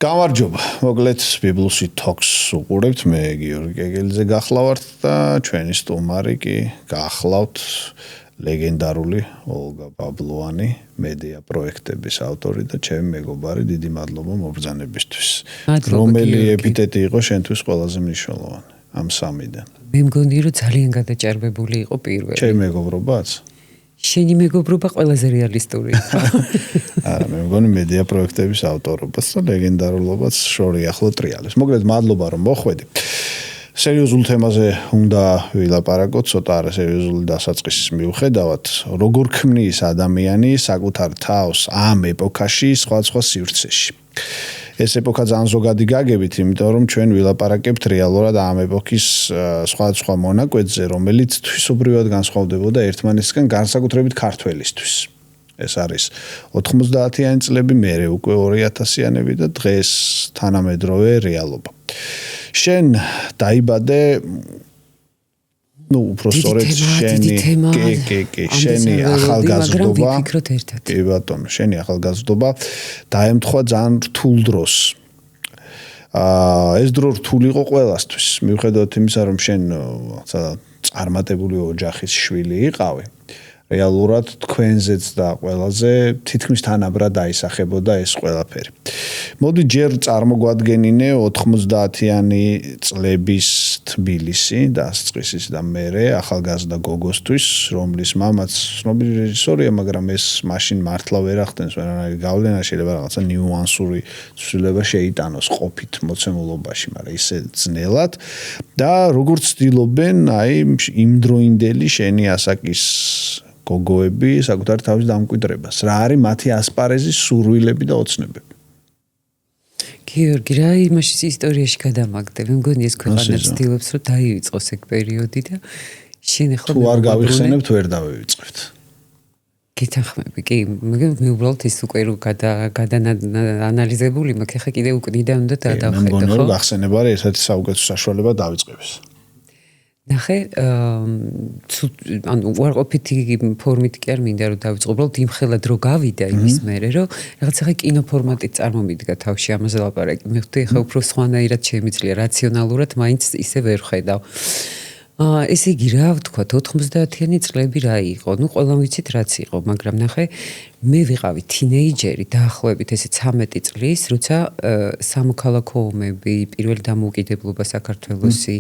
გამარჯობა. მოკლედ ბიბლუსი თოქს უყურებთ, მე გიორგი კეგელიძე გახლავართ და ჩვენი სტუმარი კი გახლავთ ლეგენდარული ოლგა ბაბლუანი, მედია პროექტების ავტორი და ჩემი მეგობარი, დიდი მადლობა მობრძანებისთვის. რომელი ეპიტეტი იყო შენთვის ყველაზე მნიშვნელოვანი ამ სამიდან? მე მგონი რომ ძალიან გადაჭარბებული იყო პირველი. ჩემი მეგობრობაც? შენი მეგობრობა ყველაზე რეალისტური იყო. არა, მე მგონი მედია პროექტების ავტორობაც და ლეგენდარულობაც შორი ახლო ტრიალებს. მოკლედ მადლობა რომ მოხვედი. სერიოზულ თემაზე უნდა ვილაპარაკოთ, ცოტა არა სერიოზული დასაწყისის მიუხედავად, როგორ ქმნის ადამიანი საკუთარ თავს ამ ეპოქაში სხვადასხვა სივრცეში. ეს ეპოქა ძალიან ზოგადი გაგებით, იმიტომ რომ ჩვენ ვილაპარაკებთ რეალურად ამ ეპოქის სხვადასხვა მონაკვეთზე, რომელიც თვისობრივად განსხვავდებოდა ერთმანეთისგან, განსაკუთრებით ქართველისთვის. ეს არის 90-იანი წლები, მერე უკვე 2000-იანები და დღეს თანამედროვე რეალობა. შენ დაიბადე უბრალოდ შენი ახალგაზრდობა კი ბატონო, შენი ახალგაზრდობა დაემთხვა ძალიან რთულ დროს. ეს დრო რთული იყო ყველასთვის, მიუხედავად იმისა, რომ შენ წარმატებული ოჯახის შვილი იყავი. რეალურად თქვენზეც და ყველაზე თითქმის თანაბრად დაისახებოდა ეს ყველაფერი. მოდი ჯერ წარმოგვადგენინე 90-იანი წლების თბილისი დასაწყისის და მერე ახალგაზრდა გოგოსთვის, რომლის მამაც ცნობილი რეჟისორია, მაგრამ ეს მაშინ მართლა ვერ ახდენს ვერანაირი გავლენა, შეიძლება რაღაცა ნიუანსური ცვლილება შეიტანოს ყოფით მოცემულობაში, მაგრამ ისე ძნელად და როგორც ცდილობენ იმდროინდელი შენი ასაკის გოგოები საკუთარ თავის დამკვიდრებას. რა არის მათი ასპარეზის სურვილები და ოცნებები? გიორგი, რა იმაში ისტორიაში გადამაგდე. მე მგონი ეს ქვეყანა ცდილობს რომ დაივიწყოს ეგ პერიოდი და შენ ახლა თუ არ გავიხსენებთ ვერ დავივიწყებთ. გითანხმები, კი, მე უბრალოდ ის უკვე რომ გადაანალიზებული მაქვს, ახლა კიდე უკდიდან უნდა დავხედო. მე მგონი რომ გახსენება არის ერთ-ერთი საუკეთესო საშუალება დავიწყების. ნახე, ანუ უარყოფითი ფორმით კი არ მინდა რომ დავიწყო, უბრალოდ იმხელა დრო გავიდა იმის მერე, რომ რაღაც ახლა კინო ფორმატით წარმომიდგა თავში ამაზე ლაპარაკი. მე ხვდი ახლა უფრო სხვანაირად შემიძლია, რაციონალურად მაინც ისე ვერ ხედავ. ესე იგი რა ვთქვათ, 90-იანი წლები რა იყო? ნუ ყველამ ვიცით რაც იყო, მაგრამ ნახე, მე ვიყავი თინეიჯერი დაახლოებით ესე 13 წლის, როცა სამოქალაქო ომები, პირველი დამოუკიდებლობა საქართველოსი,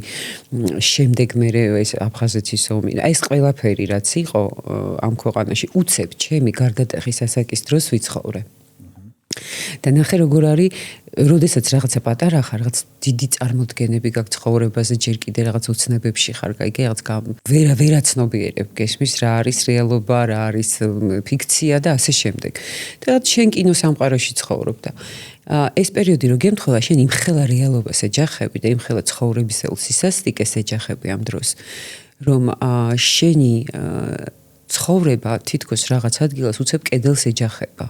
შემდეგ მერე ეს აფხაზეთის ომი, ეს ყველაფერი რაც იყო ამ ქვეყანაში, უცებ ჩემი გარდატეხის ასაკის დროს ვიცხოვრე. და ნახე როგორ არის, როდესაც რაღაცა პატარა ხარ, რაღაც დიდი წარმოდგენები გაქვს ცხოვრებაზე, ჯერ კიდე რაღაც ოცნებებში ხარ, კაი, რაღაც ვერაცნობიერებ გესმის რა არის რეალობა, რა არის ფიქცია და ასე შემდეგ. და შენ კინოსამყაროში ცხოვრობ და ეს პერიოდი რო გემთხვევა, შენ იმხელა რეალობას ეჯახები და იმხელა ცხოვრებისეულ სისასტიკეს ეჯახები ამ დროს, რომ შენი ცხოვრება თითქოს რაღაც ადგილას უცებ კედელს ეჯახება.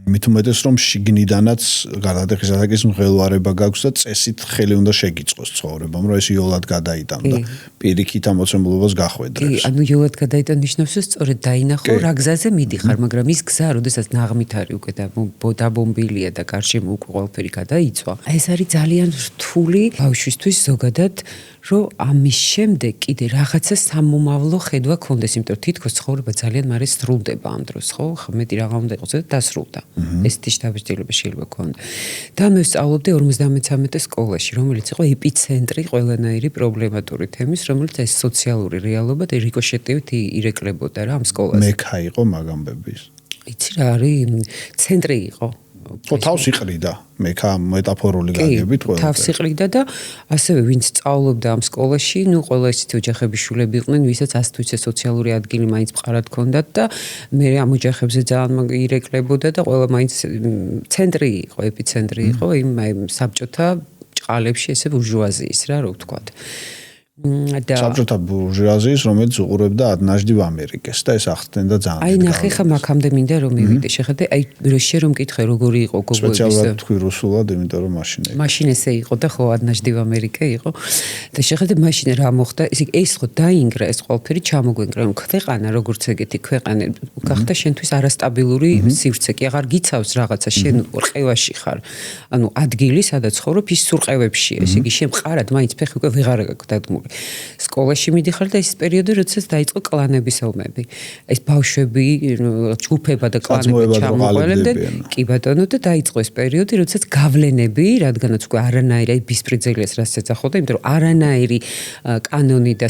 მით უმეტეს რომ შიგნიდანაც გარდატეხის ასაკის მღელვარება გაქვს და წესით ხელი უნდა შეგიწყოს ცხოვრებამ, რომ ეს იოლად გადაიტან და პირიქით ამოცემულობას გახვედრებს. კი, ანუ იოლად გადაიტან ნიშნავს, რომ სწორედ დაინახო რა გზაზე მიდიხარ, მაგრამ ის გზა, როდესაც ნაღმით არის უკვე დაბომბილია და გარშემო უკვე ყველაფერი გადაიწვა. ეს არის ძალიან რთული ბავშვისთვის ზოგადად, რომ ამის შემდეგ კიდე რაღაცა სამომავლო ხედვა ქონდეს, იმიტომ რომ თითქოს ცხოვრება ძალიან მალე სრულდება ამ დროს, ხო? მეტი რაღა უნდა იყოს და დასრულდა. ეს შთაბეჭდილება შეიძლება ქონდა. და მე ვსწავლობდი 53 სკოლაში, რომელიც იყო ეპიცენტრი ყველანაირი პრობლემატური თემის, რომელიც ეს სოციალური რეალობა და რიკოშეტივით ირეკლებოდა რა ამ სკოლაზე. მექა იყო მაგამბების. იცი რა არის? ცენტრი იყო. თავს იყრიდა, მექა მეტაფორული გაგებით ყველა. თავს იყრიდა და ასევე ვინც სწავლობდა ამ სკოლაში, ნუ ყველა ისეთი ოჯახების შულები იყვნენ, ვისაც ასე თუ ისე სოციალური ადგილი მაინც მყარად ჰქონდათ და მე ამ ოჯახებზე ძალიან ირეკლებოდა და ყველა მაინც ცენტრი იყო, ეპიცენტრი იყო იმ საბჭოთა ჭყალებში, ესე ბურჟუაზიის რა ვთქვათ. საბჭოთა ბურჟუაზიის, რომელიც უყურებდა ადნაჟდივ ამერიკას და ეს ახდენდა ძალიან. აი ნახე ხა მაგამდე მინდა რომ მივიდე. შეხედე, აი შე რომ მკითხე როგორი იყო გოგოების. სპეციალურად თქვი რუსულად, იმიტომ რომ მაშინ ესე იყო და ხო ადნაჟდივ ამერიკა იყო. და შეხედე მაშინ რა მოხდა? ეს ხო დაინგრა ეს ყველაფერი ჩამოგვენგრა რომ ქვეყანა როგორც ეგეთი ქვეყანა გახდა შენთვის არასტაბილური სივრცე კი აღარ გიცავს რაღაცა შენ ყევაში ხარ. ანუ ადგილი სადაც ხოვრობ ის სურყევებში ესე იგი შემყარად მაინც ფეხი უკვე ვეღარ გაქვს დადგმული. სკოლაში მიდიხარ და ეს პერიოდი როდესაც დაიწყო კლანების ომები. ეს ბავშვები ჯგუფება და კლანები ჩამოყალიბდნენ. კი ბატონო და დაიწყო ეს პერიოდი როდესაც გავლენები, რადგანაც უკვე არანაირი ბისპრიძელიას რასაც ეძახოდა, იმიტომ რომ არანაირი კანონი და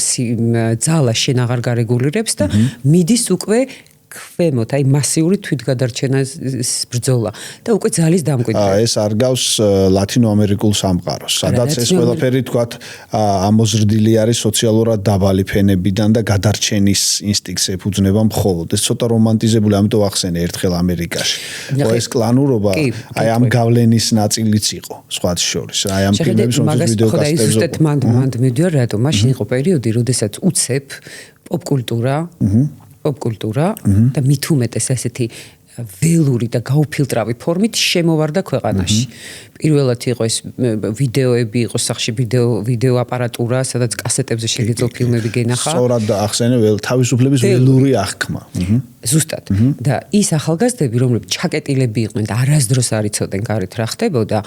ძალა შენ აღარ გარეგულირებს და მიდის უკვე ქვემოთ, აი მასიური თვითგადარჩენის ბრძოლა და უკვე ძალის დამკვიდრება. ეს არ გავს ლათინო-ამერიკულ სამყაროს, სადაც ეს ყველაფერი თქვათ ამოზრდილი არის სოციალურად დაბალი ფენებიდან და გადარჩენის ინსტინქტს ეფუძნება მხოლოდ. ეს ცოტა რომანტიზებული, ამიტომ ახსენე ერთხელ ამერიკაში. ხო ეს კლანურობა, აი ამ გავლენის ნაწილიც იყო, სხვათა შორის. აი ამ ფილმების რომელსაც ვიდეო კასეტებზე. ზუსტად მანდ მივდივარ, რატომ მაშინ იყო პერიოდი, როდესაც უცებ პოპკულტურა და მით უმეტეს ესეთი ველური და გაუფილტრავი ფორმით შემოვარდა ქვეყანაში. პირველად იყო ეს ვიდეოები, იყო სახში ვიდეო აპარატურა, სადაც კასეტებზე შეგეძლო ფილმები გენახა. სწორად ახსენე თავისუფლების ველური აღქმა. ზუსტად. და ის ახალგაზრდები, რომლებიც ჩაკეტილები იყვნენ და არასდროს არ იცოდნენ გარეთ რა ხდებოდა,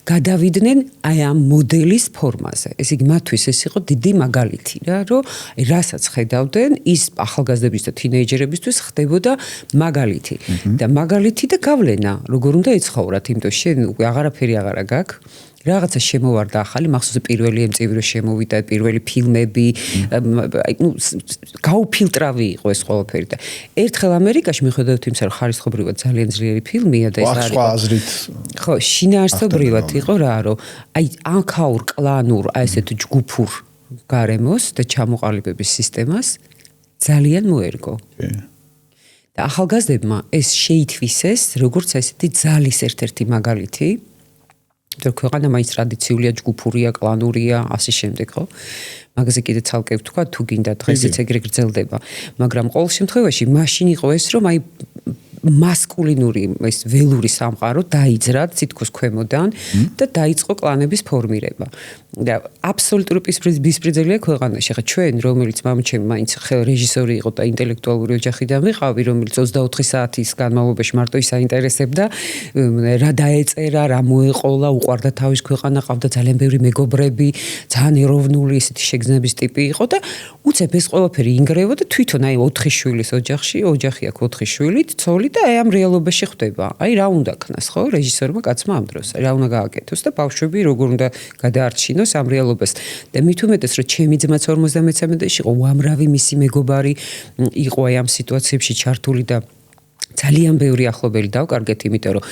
გადავიდნენ აი ამ მოდელის ფორმაზე. ეს იგი მათთვის ეს იყო დიდი მაგალითი რა, რომ რასაც ხედავდნენ, ის ახალგაზრდების და თინეიჯერებისთვის ხდებოდა მაგალითი. და მაგალითი და გავლენა, როგორ უნდა ეცხოვრათ, იმიტომ შენ უკვე აღარაფერი აღარა გაქვს. რაღაცა შემოვარდა ახალი, მახსოვს პირველი MTV-ს შემოვიდა, პირველი ფილმები, გაუფილტრავი იყო ეს ყველაფერი და ერთხელ ამერიკაში მიხედავთ იმისა, რომ ხარისხობრივად ძალიან ძლიერი ფილმია და ეს არის. ხო, შინაარსობრივად იყო რა, რომ აი ანქაურ კლანურ, აი ესეთ ჯგუფურ გარემოს და ჩამოყალიბების სისტემას ძალიან მოერგო. და ახალგაზრდებმა ეს შეითვისეს, როგორც ესეთი ძალის ერთ-ერთი მაგალითი. და ქვეყანა მაინც ტრადიციულია, ჯგუფურია, კლანურია, ასე შემდეგ, ხო? მაგაზე კიდე ცალკე ვთქვა, თუ გინდა დღესაც ეგრე გრძელდება. მაგრამ ყოველ შემთხვევაში მაშინ იყო ეს, რომ აი მასკულინური ეს ველური სამყარო დაიძრა თითქოს ქვემოდან და დაიწყო კლანების ფორმირება. და აბსოლუტური ბისპრიძელია ქვეყანაში. ხა ჩვენ, რომელიც მამჩემი მაინც რეჟისორი იყო და ინტელექტუალური ოჯახიდან ვიყავი, რომელიც 24 საათის განმავლობაში მარტო ის აინტერესებდა, რა დაეწერა, რა მოეყოლა, უყვარდა თავის ქვეყანა, ყავდა ძალიან ბევრი მეგობრები, ძალიან ეროვნული ესეთი შეგრძნების ტიპი იყო და უცებ ეს ყველაფერი ინგრევა და თვითონ აი 4 შვილის ოჯახში, ოჯახი აქვს 4 შვილით, ცოლი და აი ამ რეალობაში ხდება. აი რა უნდა ქნას, ხო? რეჟისორმა კაცმა ამ დროს. რა უნდა გააკეთოს და ბავშვები როგორ უნდა გადაარჩინოს ამ რეალობას. და მით უმეტეს რომ ჩემი ძმაც 53-ში იყო, უამრავი მისი მეგობარი იყო აი ამ სიტუაციებში ჩართული და ძალიან ბევრი ახლობელი დავკარგეთ, იმიტომ რომ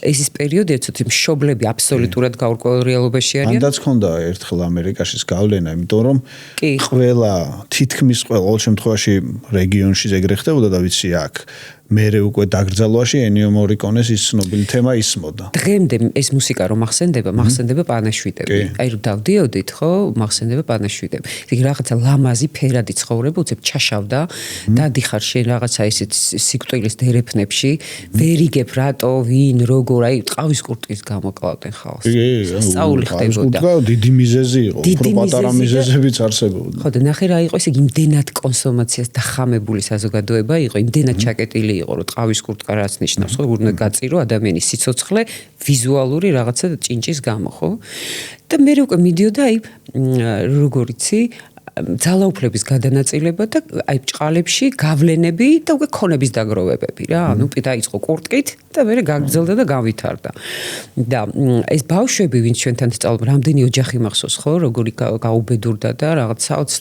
ეს ის პერიოდი ცოტა მშობლები აბსოლუტურად გაურკვეველ რეალობაში არიან. მანდაც ხონდა ერთხელ ამერიკაში გავლენა, იმიტომ რომ ყველა თითქმის ყველა ყოველ შემთხვევაში რეგიონში ეგრე ხდებოდა და ვიცი აქ მერე უკვე დაგრძალვაში ენიო მორიკონეს ის ცნობილი თემა ისმოდა. დღემდე ეს მუსიკა რომ მახსენდება პანაშვიდები. აი რომ დავდიოდით, ხო, მახსენდება პანაშვიდები. იგი რაღაცა ლამაზი ფერადი ცხოვრება უცებ ჩაშავდა, დადიხარ შენ რაღაცა ისეთ სიკვდილის დერეფნებში, ვერ იგებ რატო, ვინ, როგორ, აი ტყავის კურტკის გამოკლავდნენ ხალხს. სწაული ხდებოდა. დიდი მიზეზი იყო, უფრო პატარა მიზეზებიც არსებობდა. ხო და ნახე რა იყო, ესე იგი იმდენად კონსომაციას დახამებული საზოგადოება იყო, იმდენად ჩაკეტილი იყო, რომ ტყავის კურტკა რაც ნიშნავს, ხო, უნდა გაწირო ადამიანის სიცოცხლე ვიზუალური რაღაცა ჭინჭის გამო, ხო? და მე უკვე მიდიოდა აი როგორიცი ძალაუფლების გადანაწილება და აი ბჭყალებში გავლენები და უკვე ქონების დაგროვებები რა. ანუ დაიწყო კურტკით და მე გაგრძელდა და გავითარდა. და ეს ბავშვები, ვინც ჩვენთან სწავლობენ, რამდენი ოჯახი მახსოვს, ხო, როგორი გაუბედურდა და რაღაც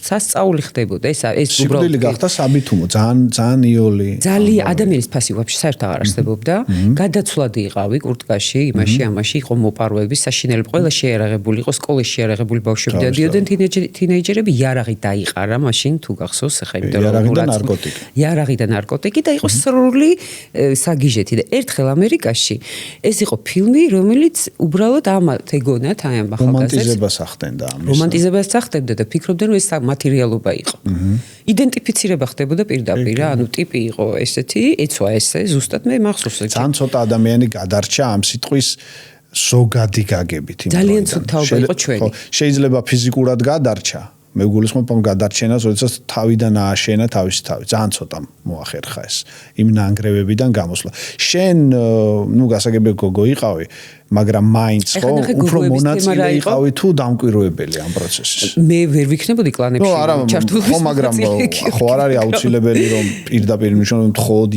სასწაული ხდებოდა. ეს უბრალოდ სიკვდილი გახდა საბითუმო, ძალიან იოლი. ძალიან ადამიანის ფასი ვაფშე საერთოდ აღარ არსებობდა. გადაცვლადი იყავი კურტკაში, იმაში, ამაში იყო მოპარვები, საშინელები, ყველა შეიარაღებული იყო, სკოლაში შეიარაღებული ბავშვები დადიოდნენ თინეიჯერები, იარაღი იარაღი დაიყარა მაშინ თუ გახსოვს ახლა იმიტომ იარაღი და ნარკოტიკი. იარაღი და ნარკოტიკი და იყო სრული საგიჟეთი და ერთხელ ამერიკაში ეს იყო ფილმი რომელიც უბრალოდ ამათ ეგონათ აი ამ ახალგაზრდებს რომანტიზებას ახდენდა ამის. რომანტიზებას ახდენდა და ფიქრობდნენ რომ ეს მატერიალობა იყო. იდენტიფიცირება ხდებოდა პირდაპირ რა ანუ ტიპი იყო ესეთი ეცვა ესე ზუსტად მე მახსოვს ძალიან ცოტა ადამიანი გადარჩა ამ სიტყვის ზოგადი გაგებით იმ ძალიან ცუდაობა იყო ჩვენი. შეიძლება ფიზიკურად გადარჩა მე გულისხმობ ამ გადარჩენას, როდესაც თავიდან ააშენა თავისი თავი. ძალიან ცოტა მოახერხა ეს იმ ნანგრევებიდან გამოსვლა. შენ ნუ გასაგები გოგო იყავი, მაგრამ მაინც ხო უფრო მონაწილე იყავი თუ დამკვირვებელი ამ პროცესის. მე ვერ ვიქნებოდი კლანებში ჩართული. ხო, მაგრამ ხო არ არის აუცილებელი რომ პირდაპირ ნიშნავს მხოლოდ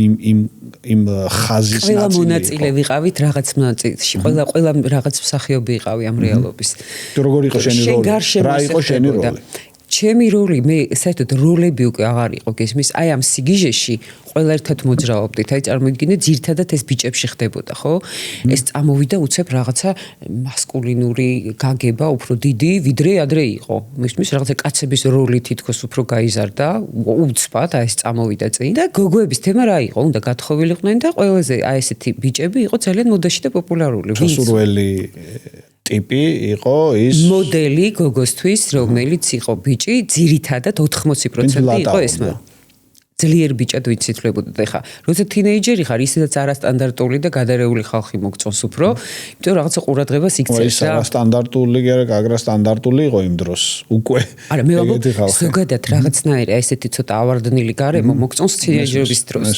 იმ ხაზის ნაწილი. ყველა მონაწილე ვიყავით რაღაც მონაწილეში. ყველა რაღაც მსახიობი იყავი ამ რეალობის. როგორ იყო შენი როლი? რა იყო შენი როლი? ჩემი როლი მე საერთოდ როლები უკვე აღარ იყო გესმის. აი ამ სიგიჟეში ყველა ერთად მოძრაობდით. აი წარმოიდგინე ძირთადად ეს ბიჭებში ხდებოდა, ხო? ეს წამოვიდა უცებ რაღაცა მასკულინური გაგება უფრო დიდი, ვიდრე ადრე იყო. მისთვის რაღაცა კაცების როლი თითქოს უფრო გაიზარდა, უცბად აი ეს წამოვიდა წინ და გოგოების თემა რა იყო? უნდა გათხოვილიყვნენ და ყველაზე აი ესეთი ბიჭები იყო ძალიან მოდაში და პოპულარული. ჩასურველი ტიპი იყო ის მოდელი გოგოსთვის, რომელიც იყო ბიჭი, ძირითადად 80% იყო ეს. ძლიერ ბიჭად ვიცითლებოდა და ხა როცა თინეიჯერი ხარ ისედაც არასტანდარტული და გადარეული ხალხი მოგწონს უფრო იმიტომ რაღაცა ყურადღებას იქცევს და არასტანდარტული გაგრა სტანდარტული იყო იმ დროს უკვე არა მე ვამბობ ზოგადად რაღაცნაირი ესეთი ცოტა ავარდნილი გარემო მოგწონს თინეიჯერობის დროს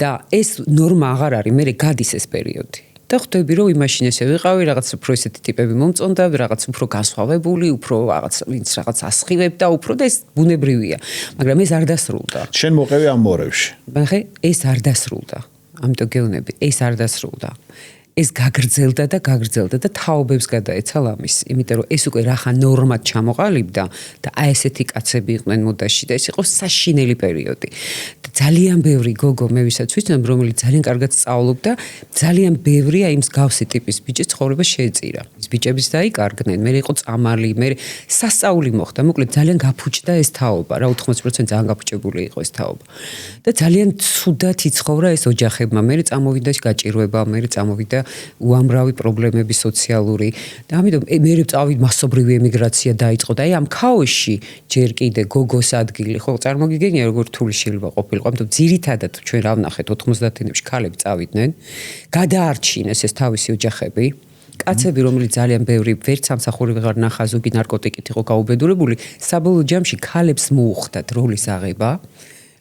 და ეს ნორმა აღარ არის მე გადის ეს პერიოდი და ხვდები რომ იმაშინ ესე ვიყავი რაღაც უფრო ესეთი ტიპები მომწონდა რაღაც უფრო გასვავებული უფრო რაღაც ვინც რაღაც ასხივებდა უფრო და ეს ბუნებრივია მაგრამ ეს არ დასრულდა შენ მოყევი ამ მორევში მაგრამ ეს არ დასრულდა ამიტომ გეუბნები ეს არ დასრულდა ეს გაგრძელდა და თაობებს გადაეცა ლამის იმიტომ რომ ეს უკვე რახა ნორმად ჩამოყალიბდა და აი ესეთი კაცები იყვნენ მოდაში და ეს იყო საშინელი პერიოდი და ძალიან ბევრი გოგო მე ვისაც ვიცნობ რომელიც ძალიან კარგად სწავლობდა ძალიან ბევრი აი მსგავსი ტიპის ბიჭის ცხოვრება შეეწირა ის ბიჭებიც დაიკარგნენ მე იყო წამალი მე სასწაული მოხდა მოკლედ ძალიან გაფუჭდა ეს თაობა რა 80% ძალიან გაფუჭებული იყო ეს თაობა და ძალიან ცუდად იცხოვრა ეს ოჯახებმა მე წამოვიდა გაჭირვება მე წამოვიდა უამრავი პრობლემები სოციალური და ამიტომ მე წავით მასობრივი ემიგრაცია დაიწყო და აი ამ ქაოსში ჯერ კიდე გოგოს ადგილი ხო წარმოგიგენია როგორ რთული შეიძლება ყოფილიყო ამიტომ ძირითადად ჩვენ რა ვნახეთ 90-იანებში ქალები წავიდნენ გადაარჩინეს ეს თავისი ოჯახები კაცები რომელიც ძალიან ბევრი ვერც სამსახური ვეღარ ნახა ზოგი ნარკოტიკით იყო გაუბედურებული საბოლოო ჯამში ქალებს მოუხდათ როლის აღება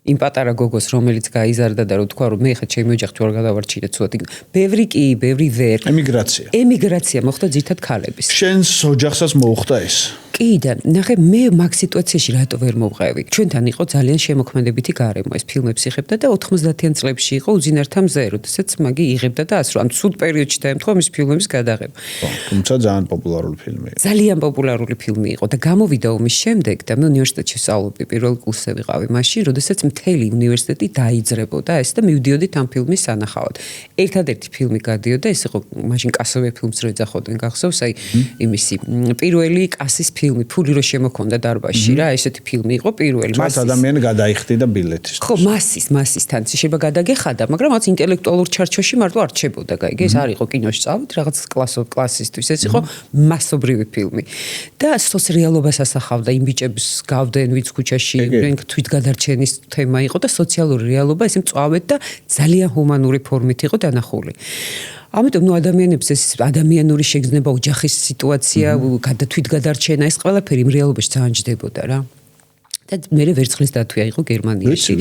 იმ პატარა გოგოს რომელიც გაიზარდა და რო თქვა რომ მე ხა ჩემი ოჯახი თუ არ გადავარჩინე ცოტა ბევრი კი ბევრი ვერ ემიგრაცია მოხდა ძირთად ქალების შენს ოჯახსაც მოუხდა ეს კი და ნახე მე მაგ სიტუაციაში რატო ვერ მოვყევი ჩვენთან იყო ძალიან შემოქმედებითი გარემო ეს ფილმებს იღებდა და 90-იან წლებში იყო უძინართა მზე როდესაც მაგი იღებდა და ასე რომ სულ პერიოდში დაემთხვა მის ფილმების გადაღება თუმცა ძალიან პოპულარული ფილმი იყო ძალიან პოპულარული ფილმი იყო და გამოვიდა ომის შემდეგ და მე უნივერსიტეტში ვსწავლობდი პირველ კურსზე ვიყავი მაშინ როდესაც მთელი უნივერსიტეტი დაიძრებოდა ეს და მივდიოდით ამ ფილმის სანახავად ერთადერთი ფილმი გადიოდა ეს იყო მაშინ კასოვე ფილმს რო ეძახოდნენ გახსოვს აი იმისი პირველი კასის ფილმი ფული რო შემოქონდა დარბაზში რა ესეთი ფილმი იყო პირველი მას ადამიანი გადაიხდი და ბილეთის ხო მასის თან შეიძლება გადაგეხადა მაგრამ რაც ინტელექტუალურ ჩარჩოში მარტო არ რჩებოდა გაიგე ეს არ იყო კინოში წავით რაღაც კლასისტვის ეს იყო მასობრივი ფილმი და სოს რეალობას ასახავდა იმ ბიჭებს გავდნენ ვინც ქუჩაში თვით გადარჩენის თემა იყო და სოციალური რეალობა ესე მწვავედ და ძალიან ჰუმანური ფორმით იყო დანახული ამიტომ ნუ ადამიანებს ეს ადამიანური შეგრძნება ოჯახის სიტუაცია თვით გადარჩენა ეს ყველაფერი იმ რეალობაში ძალიან ჯდებოდა რა და მე ვერცხლის დათვია იყო გერმანიაში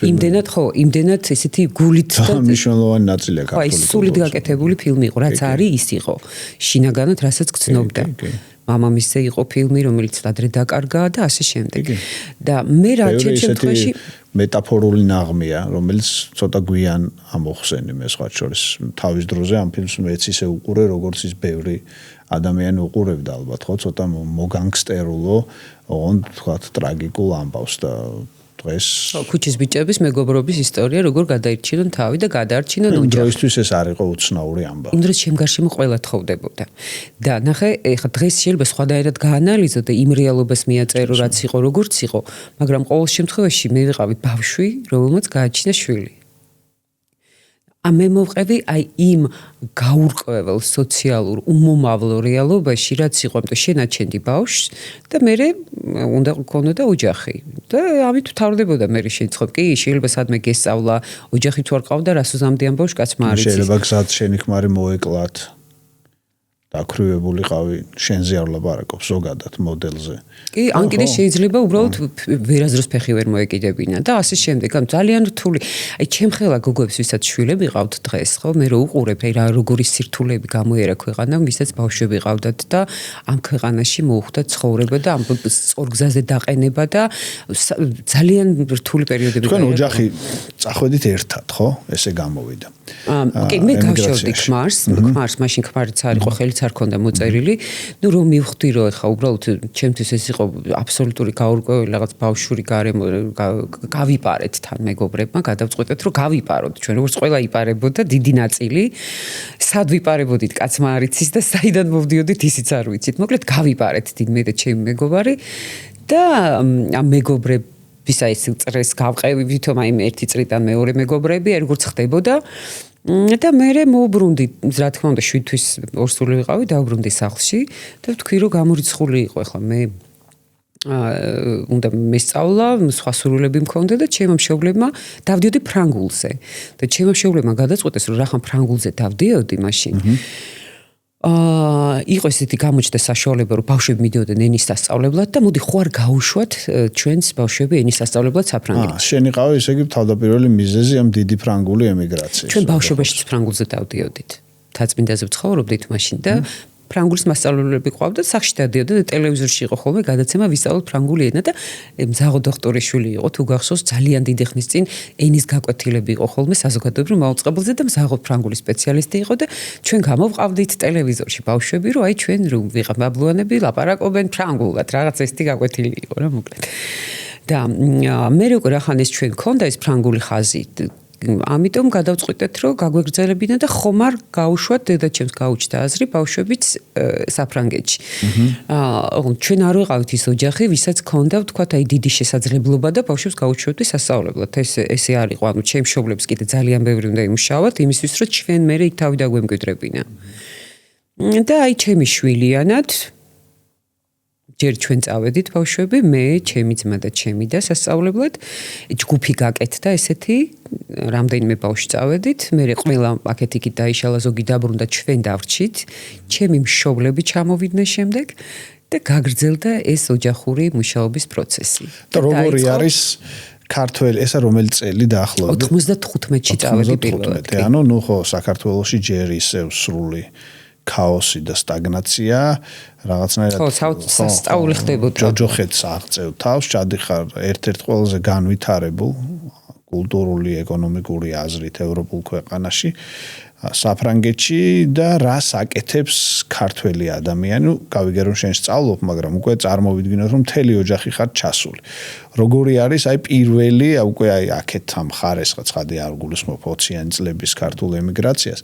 იმდენად ესეთი გულით და მნიშვნელოვანი ნაწილია ქართული სულით გაკეთებული ფილმი იყო რაც არის ის იყო შინაგანად რასაც გცნობდა მამამისზე იყო ფილმი რომელიც ადრე დაკარგა და ასე შემდეგ და მე რა შემთხვევაში მეტაფორული ნაღმია რომელიც ცოტა გვიან ამოხსენი მე სხვა შორის თავის დროზე ამ ფილმს მეც ისე უყურე როგორც ის ბევრი ადამიანი უყურებდა ალბათ ხო ცოტა მოგანგსტერულო ოღონდ თქვა ტრაგიკულ ამბავს და დღეს ქუჩის ბიჭების მეგობრობის ისტორია როგორ გადაირჩინონ თავი და გადაარჩინონ ოჯახი. დროისთვის ეს არ იყო უცნაური ამბავი. იმ დროს შემგარშემო ყველა თხოვდებოდა. და ნახე, ეხლა დღეს შეიძლება სხვადასხვაერად გაანალიზო და იმ რეალობას მიაწერო, რაც იყო, როგორც იყო, მაგრამ ყოველ შემთხვევაში მე ვიყავი ბავშვი, რომელმაც გააჩინა შვილი. მე მოვყევი აი იმ გაურკვეველ სოციალურ უმომავლო რეალობაში, რაც იყო, ამიტომ შენაჩენდი ბავშვს და მე უნდა გქონოდა ოჯახი. და ამით ვთავრდებოდა მე შეიცხოვ. კი, შეიძლება სადმე გესწავლა, ოჯახი თუ არ ყავდა, რას უზამდიან ბავშვს კაცმა არ იცის. შეიძლება გზად შენი ქმარი მოეკლათ. დაქრივებულიყავი შენზე არ ლაპარაკობ ზოგადად მოდელზე. კი, ან კიდე შეიძლება უბრალოდ ვერაზროს ფეხი ვერ მოეკიდებინა და ასე შემდეგ. ამ ძალიან რთული. აი ჩემ ხელა გოგოებს, ვისაც შვილები ყავთ დღეს, ხო, მე რო უყურებ, აი რა როგორი სირთულეები გამოერა ქვეყანა, ვისაც ბავშვები ყავდათ და ამ ქვეყანაში მოუხდა ცხოვრება და ამ სწორგზაზე დაყენება და ძალიან რთული პერიოდები. თქვენ ოჯახი წახვედით ერთად, ხო? ესე გამოვიდა. კი, მე გავშორდი ქმარს, მაშინ ქმარიც არ იყო, ხელიც არ ქონდა მოწერილი. ნუ რომ მივხვდი, რომ ეხა უბრალოდ ჩემთვის ეს იყო აბსოლუტური გაურკვეველი რაღაც ბავშვური გარემო, გავიპარეთ თან მეგობრებმა, გადავწყვეტეთ, რომ გავიპაროთ. ჩვენ როგორც ყველა იპარებოდა დიდი ნაწილი, სად ვიპარებოდით, კაცმა არ იცის და საიდან მოვდიოდით, ისიც არ ვიცით. მოკლედ გავიპარეთ მე და ჩემი მეგობარი და ამ მეგობრების აი ეს წრეს გავყევი ვითომ აი ერთი წრიდან მეორე მეგობრები, როგორც ხდებოდა და მე მოვბრუნდი, რა თქმა უნდა, 7 თვის ორსული ვიყავი, დავბრუნდი სახლში და ვთქვი, რომ გამორიცხული იყო, ახლა მე უნდა მესწავლა, სხვა სურვილები მქონდა და ჩემო მშობლებმა დავდიოდი ფრანგულზე. და ჩემო მშობლებმა გადაწყვეტეს, რომ რახან ფრანგულზე დავდიოდი მაშინ. იყო ესეთი გამოჩნდა საშუალება, რომ ბავშვები მიდიოდნენ ენის სასწავლებლად და მოდი ხო არ გაუშვათ ჩვენს ბავშვები ენის სასწავლებლად საფრანგეთში. შენი ყავი, ესე იგი თავდაპირველი მიზეზი ამ დიდი ფრანგული ემიგრაციის. ჩვენ ბავშვობაშიც ფრანგულზე დავდიოდით. თაწმინდაზე ვცხოვრობდით მაშინ და ფრანგულის მასწავლებლები ყავდა, სახში დადიოდა და ტელევიზორში იყო ხოლმე გადაცემა ვისწავლოთ ფრანგული ენა და მზაღო დოქტორის შვილი იყო, თუ გახსოვს, ძალიან დიდი ხნის წინ ენის გაკვეთილები იყო ხოლმე საზოგადოებრივ მაუწყებელზე და მზაღო ფრანგულის სპეციალისტი იყო და ჩვენ გამოვყავდით ტელევიზორში ბავშვები, რომ აი ჩვენ ვიღა ბაბლუანები ლაპარაკობენ ფრანგულად, რაღაც ესეთი გაკვეთილი იყო რა მოკლედ. და მე უკვე რახან ეს ჩვენ გქონდა ეს ფრანგული ხაზი ამიტომ გადავწყვიტეთ, რომ გაგვეგრძელებინა და ხომ არ გაუშვათ დედაჩემს გაუჩნდა აზრი ბავშვებიც საფრანგეთში. ჩვენ არ ვიყავით ის ოჯახი, ვისაც ჰქონდა ვთქვათ აი დიდი შესაძლებლობა და ბავშვებს გაუჩვევდი სასწავლებლად. ესე არ იყო, ანუ ჩემს მშობლებს კიდე ძალიან ბევრი უნდა იმუშავოთ იმისთვის, რომ ჩვენ მერე იქ თავი დაგვემკვიდრებინა. და აი ჩემი შვილიანად ჯერ ჩვენ წავედით ბავშვები, მე, ჩემი ძმა და ჩემი და სასწავლებლად, ჯგუფი გაკეთდა ესეთი, რამდენიმე ბავშვი წავედით, მე ყველა აქეთ-იქით დაიშალა, ზოგი დაბრუნდა, ჩვენ დავრჩით, ჩემი მშობლები ჩამოვიდნენ შემდეგ და გაგრძელდა ეს ოჯახური მუშაობის პროცესი. და როგორი არის ქართველი, ესა რომელი წელი დაახლოებით? 95-ში წავედი პირველად. ანუ ნუ ხო საქართველოში ჯერ ისევ სრული ქაოსი და სტაგნაცია რაღაცნაირად სასწაული ხდებოდა. ჯოჯოხეთს აღწევ თავს, ჩადიხარ ერთ-ერთ ყველაზე განვითარებულ კულტურული, ეკონომიკური აზრით ევროპულ ქვეყანაში, საფრანგეთში და რას აკეთებს ქართველი ადამიანი, ნუ გავიგერო შენ სწავლობ, მაგრამ უკვე წარმოვიდგინოთ, რომ მთელი ოჯახი ხარ ჩასული. როგორი არის აი პირველი, უკვე აი აქეთ ამ ხარესხა ცხადი არ გულისხმობ 20-იანი წლების ქართულ ემიგრაციას,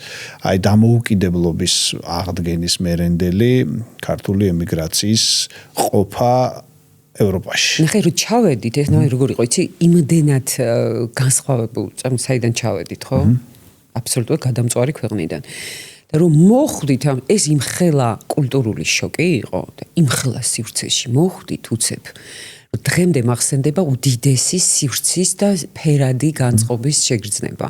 აი დამოუკიდებლობის აღდგენის მერენდელი ქართული ემიგრაციის ყოფა ევროპაში. ნახე რომ ჩავედით, ეს ნაი როგორ იყო, იცი, იმდენად განსხვავებულ, საიდან ჩავედით, ხო? აბსოლუტურად გადამწვარი ქვეყნიდან. და რომ მოხვდით, ეს იმხელა კულტურული შოკი იყო და იმხელა სივრცეში მოხვდით უცებ. დღემდე მახსენდება უდიდესი სივრცის და ფერადი განწყობის შეგრძნება.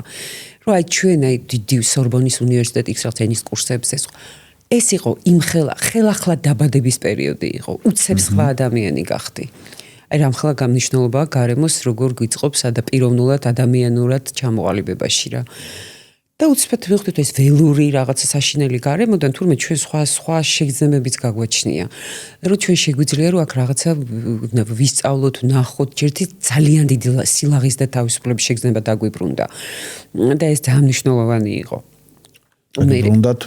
რომ აი ჩვენ აი დიდი სორბონის უნივერსიტეტის ენის კურსებზე ეს იყო იმხელა ხელახლა დაბადების პერიოდი იყო. უცებ სხვა ადამიანი გახდი. აი რამხელა გამნიშნულობაა გარემოს როგორ გვიწყობს ადაპიროვნულად ადამიანურად ჩამოყალიბებაში რა. და უცბად მივხვდით ეს ველური რაღაცა საშინელი გარემოდან თურმე ჩვენ სხვა შეგრძნებებიც გაგვაჩნია. რომ ჩვენ შეგვიძლია რომ აქ რაღაცა ვისწავლოთ, ნახოთ, ჯერთი ძალიან დიდი სილაღის და თავისუფლების შეგრძნება დაგვიბრუნდა. და ეს ძალიან მნიშვნელოვანი იყო. უნდათ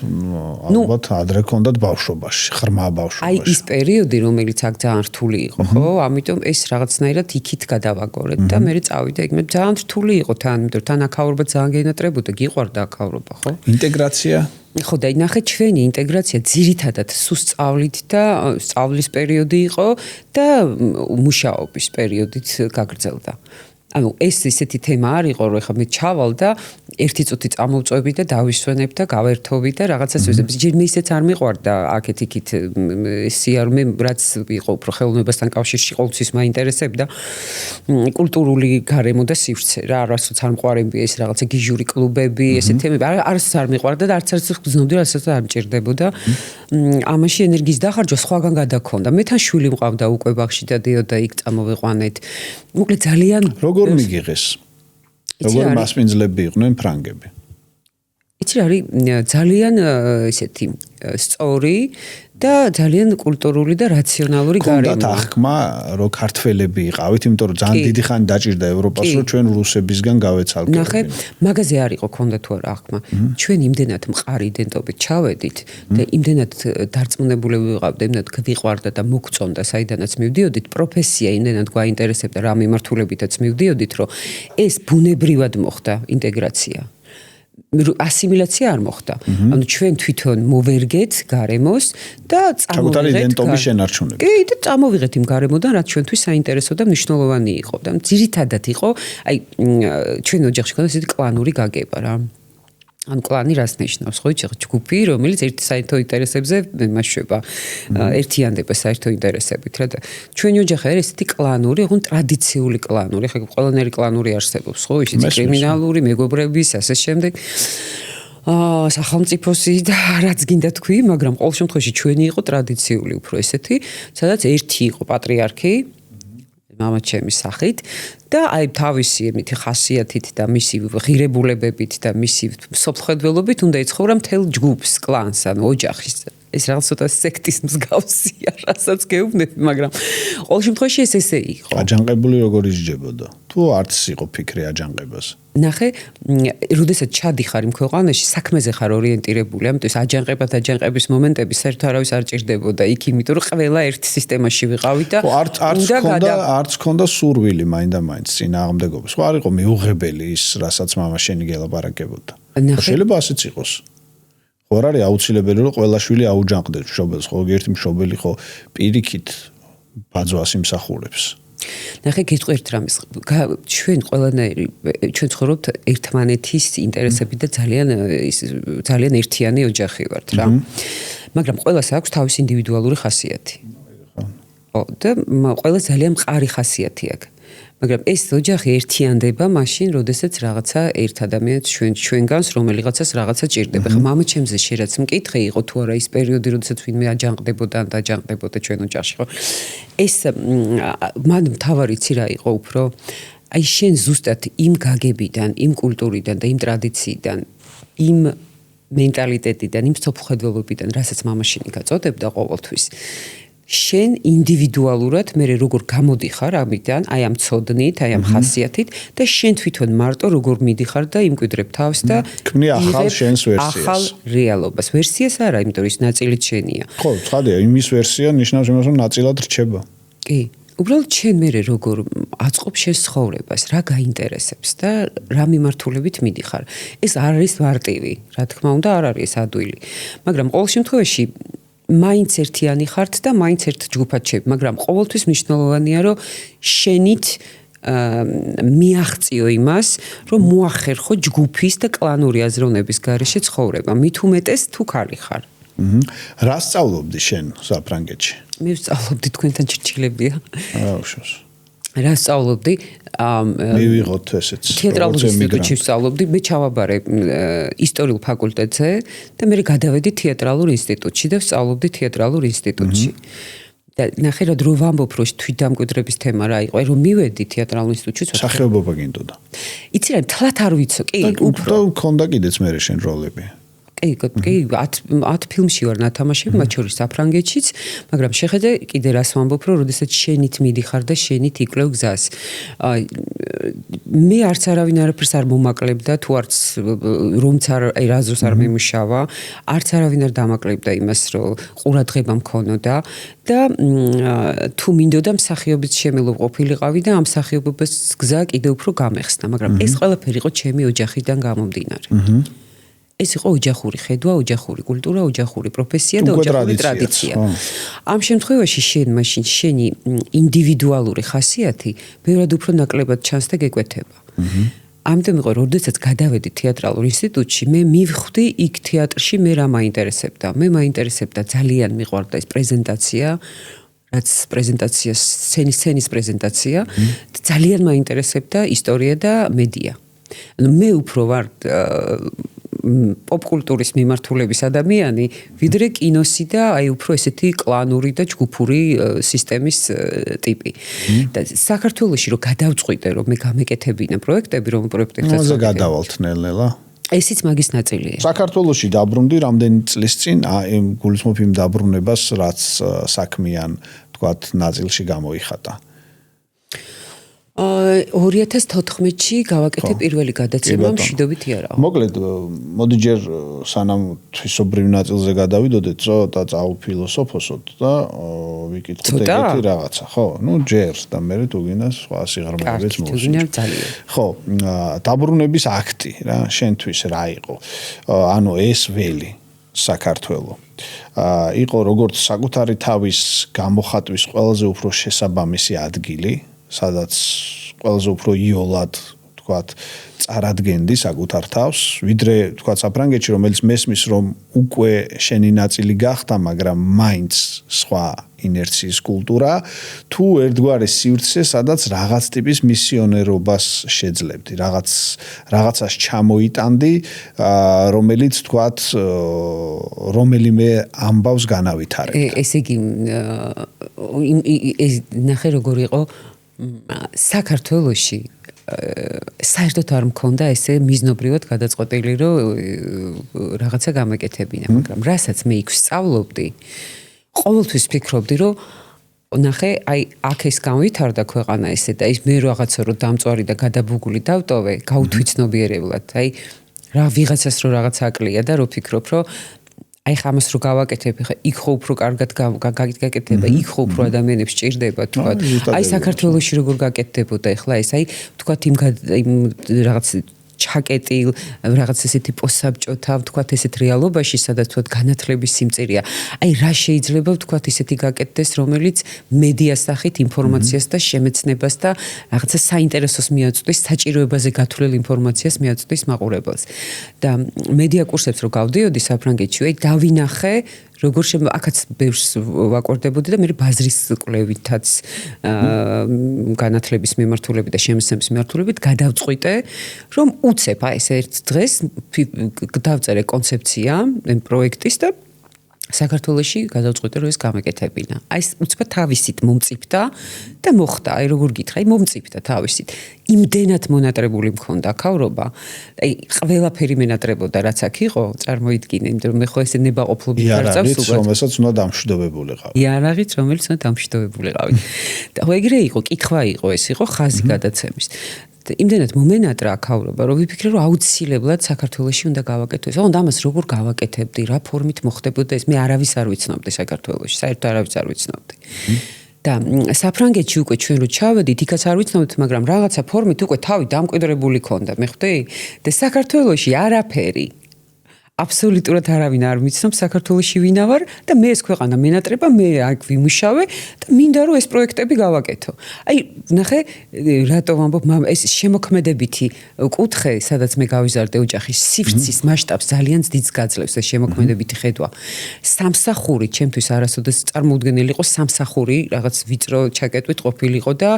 ალბათ ადრე კონდათ ბავშვობაში, ღრმა ბავშვობაში. აი ის პერიოდი, რომელიც აქ ძალიან რთული იყო, ხო? ამიტომ ეს რაღაცნაირად იქით გადავაგორეთ და მე წავიდა იქ. მე ძალიან რთული იყო თან, იმიტომ რომ თან აქაურობა ძალიან გენატრებოდა, გიყვარდა აქაურობა, ხო? ინტეგრაცია? ხო, და ნახე ჩვენი ინტეგრაცია ძირითადად სულ სწავლით და სწავლის პერიოდი იყო და მუშაობის პერიოდით გაგრძელდა. ანუ ეს ისეთი თემა არ იყო, რომ ეხლა მე ჩავალ და ერთი წუთი წამოვწვევი და დავისვენებ და გავერთოვი და რაღაცას ვიზებ. ჯერ მე ისეც არ მიყვარდა აქეთ-იქით სიარმე, რაც იყო უფრო ხელოვნებასთან კავშირში ყოველთვის მაინტერესებდა კულტურული გარემო და სივრცე რა, არასოც არ მყარებია ეს რაღაცა გიჟური კლუბები, ესეთი თემები. არც არ მიყვარდა და არც გზნობდი, რასაც არ მჭირდებოდა. ამაში ენერგიის დახარჯვა სხვაგან გადაქონდა. მე თან შვილი მყავდა უკვე ბაღში და დიოდა იქ წამოვიყვანეთ. მოკლედ ძალიან როგორ მიგიღეს? როგორ მასპინძლები იყვნენ ფრანგები? იცი რა არის ძალიან ესეთი სწორი და ძალიან კულტურული და რაციონალური გარემო. კონდათ აღქმა, რომ ქართველები იყავით, იმიტომ რომ ძალიან დიდი ხანი დაჭირდა ევროპას, რომ ჩვენ რუსებისგან გავეცალკებინეთ. ნახე, მაგაზე არ იყო კონდა თუ არა აღქმა. ჩვენ იმდენად მყარი იდენტობით ჩავედით და იმდენად დარწმუნებულები ვიყავთ, იმდენად გვიყვარდა და მოგწონდა საიდანაც მივდიოდით, პროფესია იმდენად გვაინტერესებდა რა მიმართულებითაც მივდიოდით, რომ ეს ბუნებრივად მოხდა ინტეგრაცია. ასიმილაცია არ მოხდა. ანუ ჩვენ თვითონ მოვერგეთ გარემოს და საკუთარი იდენტობის შენარჩუნება. კი, და წამოვიღეთ იმ გარემოდან, რაც ჩვენთვის საინტერესო და მნიშვნელოვანი იყო. და ძირითადად იყო, აი ჩვენ ოჯახში ქონდა ესეთი კლანური გაგება რა. ან კლანი რას ნიშნავს, ხო, ჯგუფი, რომელიც ერთ საერთო ინტერესებზე მასშტაბა, ერთიანდება საერთო ინტერესებით, რა და ჩვენი ოჯახი არის ესეთი კლანური, ოღონდ ტრადიციული კლანური, ხა ყველანაირი კლანური არსებობს, ხო, ისეთი კრიმინალური, მეგობრების, ასე შემდეგ. სახელმწიფოსი და რაც გინდა თქვი, მაგრამ ყოველ შემთხვევაში ჩვენი იყო ტრადიციული უფრო ესეთი, სადაც ერთი იყო პატრიარქი, მამაჩემის სახით და აი თავისი ემითი ხასიათით და მისი ღირებულებებით და მისი სოფლხედველობით უნდა ეცხოვრა მთელ ჯგუფს, კლანს, ანუ ოჯახის. ეს რაღაც ცოტა სექტის მსგავსია, რასაც გეუბნები, მაგრამ ყოველ შემთხვევაში ეს ესე იყო. აჯანყებული როგორ ისჯებოდა? თუ არც იყო ფიქრი აჯანყებას? ნახე, როდესაც ჩადიხარ იმ ქვეყანაში, საქმეზე ხარ ორიენტირებული, ამიტომ ეს აჯანყების მომენტები საერთოდ არავის არ ჭირდებოდა იქ, იმიტომ რომ ყველა ერთ სისტემაში ვიყავით და არც ქონდა სურვილი მაინდა-მაინც წინააღმდეგობის. ხო არ იყო მიუღებელი ის, რასაც მამა შენი გელაპარაკებოდა. შეიძლება ასეც იყოს. ხო არ არის აუცილებელი რომ ყველა შვილი აუჯანყდეს მშობელს, ხო ერთი მშობელი ხო პირიქით ბაძვას იმსახურებს. ნახე, გეტყვი ერთ რამეს. ჩვენ ყველანაირი ჩვენ ცხოვრობთ ერთმანეთის ინტერესებით და ძალიან ერთიანი ოჯახი ვართ რა. მაგრამ ყველას აქვს თავისი ინდივიდუალური ხასიათი. ხო, და ყველა ძალიან მყარი ხასიათი აქვს. მაგრამ ეს ოჯახი ერთიანდება მაშინ, როდესაც რაღაცა ერთ ადამიანს ჩვენგანს რომელიღაცას რაღაცა ჭირდება. ხა მამაჩემზე შერაც მკითხე იყო თუ არა ის პერიოდი, როდესაც ვინმე აჯანყდებოდა ან დაჯანყდებოდა ჩვენ ოჯახში, ხო? ეს მან მთავარი ცი რა იყო უფრო აი შენ ზუსტად იმ გაგებიდან, იმ კულტურიდან და იმ ტრადიციიდან, იმ მენტალიტეტიდან, იმ სოფლხედველობიდან, რასაც მამაშენი გაწოდებდა ყოველთვის. შენ ინდივიდუალურად მე როგორ გამოდიხარ ამიდან, აი ამ ცოდნით, აი ამ ხასიათით და შენ თვითონ მარტო როგორ მიდიხარ და იმკვიდრებ თავს და ქმნი ახალ შენს ვერსიას. ახალ რეალობას. ვერსიას არა, იმიტომ რომ ის ნაწილით შენია. ხო, ცხადია, იმის ვერსია ნიშნავს იმას, რომ ნაწილად რჩება. კი. უბრალოდ შენ მე როგორ აწყობ შენს ცხოვრებას, რა გაინტერესებს და რა მიმართულებით მიდიხარ. ეს არ არის მარტივი, რა თქმა უნდა, არ არის ადვილი. მაგრამ ყოველ შემთხვევაში მაინც ერთიანი ხართ და მაინც ერთ ჯგუფად შევ, მაგრამ ყოველთვის მნიშვნელოვანია, რომ შენით მიაღწიო იმას, რომ მოახერხო ჯგუფის და კლანური აზროვნების გარეშე ცხოვრება, მით უმეტეს თუ ხალი ხარ. რა სწავლობდი შენ საფრანგეთში? მე ვსწავლობდი თქვენთან ჭრჭილებია. უშავს. რა სწავლობდი? მივიღოთ ესეც. თეატრალურ ინსტიტუტში ვსწავლობდი, მე ჩავაბარე ისტორიულ ფაკულტეტზე და მე გადავედი თეატრალურ ინსტიტუტში და ვსწავლობდი თეატრალურ ინსტიტუტში. და ნახე რა დრო ვამბობ რომ თვითდამკვიდრების თემა რა იყო, რომ მივედი თეატრალურ ინსტიტუტში. სახეობობა გინდოდა. იცი რა, თლათ არ ვიცო, კი, უფრო. და მქონდა კიდეც მე შენ როლები. კი 10 ფილმში ვარ ნათამაშები, მათ შორის საფრანგეთშიც, მაგრამ შეხედე კიდე რას ვამბობ, რომ როდესაც შენით მიდიხარ და შენით იკლევ გზას. მე არც არავინ არაფერს არ მომაკლებდა, თუ არც რომც რას დროს არ მემუშავა, არც არავინ არ დამაკლებდა იმას, რომ ყურადღება მქონოდა და თუ მინდოდა მსახიობის შემელო ყოფილიყავი და ამ მსახიობობის გზა კიდევ უფრო გამეხსნა, მაგრამ ეს ყველაფერი იყო ჩემი ოჯახიდან გამომდინარე. ეს იყო ოჯახური ხედვა, ოჯახური კულტურა, ოჯახური პროფესია და ოჯახური ტრადიცია. ამ შემთხვევაში შენი ინდივიდუალური ხასიათი ბევრად უფრო ნაკლებად ჩანს და გეკვეთება. ამიტომ იყო, როდესაც გადავედი თეატრალურ ინსტიტუტში, მე მივხვდი იქ თეატრში მე რა მაინტერესებდა. მე მაინტერესებდა ძალიან მიყვარდა ეს პრეზენტაცია, რაც პრეზენტაცია, სცენის პრეზენტაცია, ძალიან მაინტერესებდა ისტორია და მედია. მე უფრო ვარ პოპკულტურის მიმართულების ადამიანი, ვიდრე კინოსი და აი უფრო ესეთი კლანური და ჯგუფური სისტემის ტიპი. და საქართველოში რომ გადავწყვიტე, რომ მე გამეკეთებინა პროექტები, რომ პროექტებსაც მოზე გადავალთ ნელ-ნელა. ესიც მაგის ნაწილია. საქართველოში დაბრუნდი რამდენი წლის წინ, იმ გულისხმობ იმ დაბრუნებას, რაც საქმიან, თქვათ, ნაწილში გამოიხატა. 2014-ში გავაკეთე პირველი გადაცემა მშვიდობით იარაღო. მოკლედ, მოდი ჯერ სანამ თვისობრივ ნაწილზე გადავიდოდეთ, ცოტა წავფილოსოფოსოთ და ვიკითხოთ ეგეთი რაღაცა, ხო? ჯერ და მე თუ გინდა სხვა სიღრმეებიც მოვსვით. ხო, დაბრუნების აქტი რა, შენთვის რა იყო? ანუ ეს ველი საქართველო. იყო როგორც საკუთარი თავის გამოხატვის ყველაზე უფრო შესაბამისი ადგილი, სადაც ყველაზე უფრო იოლად, თქვათ, წარადგენდი საკუთარ თავს, ვიდრე, თქვათ, საფრანგეთში, რომელიც მესმის, რომ უკვე შენი ნაწილი გახდა, მაგრამ მაინც სხვა ინერციის კულტურა, თუ ერთგვარი სივრცე, სადაც რაღაც ტიპის მისიონერობას შეძლებდი, რაღაცას ჩამოიტანდი, რომელიც, თქვათ, რომელიმე ამბავს განავითარებდა. ესე იგი, ნახე როგორ იყო საქართველოში საერთოდ არ მქონდა ესე მიზნობრივად გადაწყვეტილი, რომ რაღაცა გამეკეთებინა, მაგრამ რასაც მე იქ ვსწავლობდი, ყოველთვის ფიქრობდი, რომ ნახე, აი აქ ეს განვითარდა ქვეყანა ესე და ის მე რაღაცა რომ დამწვარი და გადაბუგული დავტოვე, გაუთვითნობიერებლად, აი რა ვიღაცას რომ რაღაცა აკლია და რო ფიქრობ, რომ აი ხამას რო გავაკეთებ, იქ ხო უფრო კარგად გაკეთდება, იქ ხო უფრო ადამიანებს სჭირდება, თქვა. აი საქართველოში როგორ გაკეთდებოდა ახლა ეს, აი თქვა იმ რაღაც ჩაკეტილ, რაღაც ესეთი პოსაბჭოთა, თქვა ესეთ რეალობაში, სადაც თქვა განათლების სიმწირეა. აი რა შეიძლება თქვა ისეთი გაკეთდეს, რომელიც მედიას სახით ინფორმაციას და შემეცნებას და რაღაცა საინტერესოს მიაწვდის, საჭიროებაზე გათვლილ ინფორმაციას მიაწვდის მაყურებელს. და მედია კურსებს რო გავდიოდი საფრანგეთში, აი დავინახე როგორ აქაც ბევრს ვაკვირდებოდი და მე ბაზრის კვლევითაც განათლების მიმართულებით და შემეცნების მიმართულებით გადავწყვიტე, რომ უცებ აი ეს ერთ დღეს დავწერე კონცეფცია პროექტის და საქართველოში გადავწყვიტე, რომ ეს გამეკეთებინა. აი ეს უცბად თავისით მომწიფდა და მოხდა, აი როგორ გითხრა, აი მომწიფდა თავისით. იმდენად მონატრებული მქონდა ქავრობა, აი ყველაფერი მენატრებოდა, რაც აქ იყო, წარმოიდგინე, იმიტომ რომ მე ხო ესე ნებაყოფლობით არ წავს უბრალოდ. რომელსაც უნდა დამშვიდობებულიყავი. იარაღით, რომელიც უნდა დამშვიდობებულიყავი. და ეგრე იყო, კითხვა იყო, ეს იყო ხაზი გადაცემის. იმდენად მომენატრა აქავრობა, რომ ვიფიქრე, რომ აუცილებლად საქართველოში უნდა გავაკეთო ეს. და ამას როგორ გავაკეთებდი, რა ფორმით მოხდებოდა ეს, მე არავის არ ვიცნობდი საქართველოში, საერთოდ არავის არ ვიცნობდი. და საფრანგეთში უკვე ჩვენ რო ჩავედით, იქაც არ ვიცნობთ, მაგრამ რაღაცა ფორმით უკვე თავი დამკვიდრებული ქონდა, მე ხვდი? და საქართველოში არაფერი აბსოლუტურად არავინ არ ვიცნობს საქართველოში ვინა ვარ და მე ეს ქვეყანა მენატრება, მე აქ ვიმუშავე და მინდა რომ ეს პროექტები გავაკეთო. აი, ნახე, რატო ვამბობ, ეს შემოქმედებითი კუთხე, სადაც მე გავიზარდე ოჯახის სივრცის მასშტაბს ძალიან დიდს გაძლევს ეს შემოქმედებითი ხედვა. სამსახური ჩემთვის არასოდეს წარმოუდგენელი იყო სამსახური, რაღაც ვიწრო ჩაკეტვით ყოფილიყო და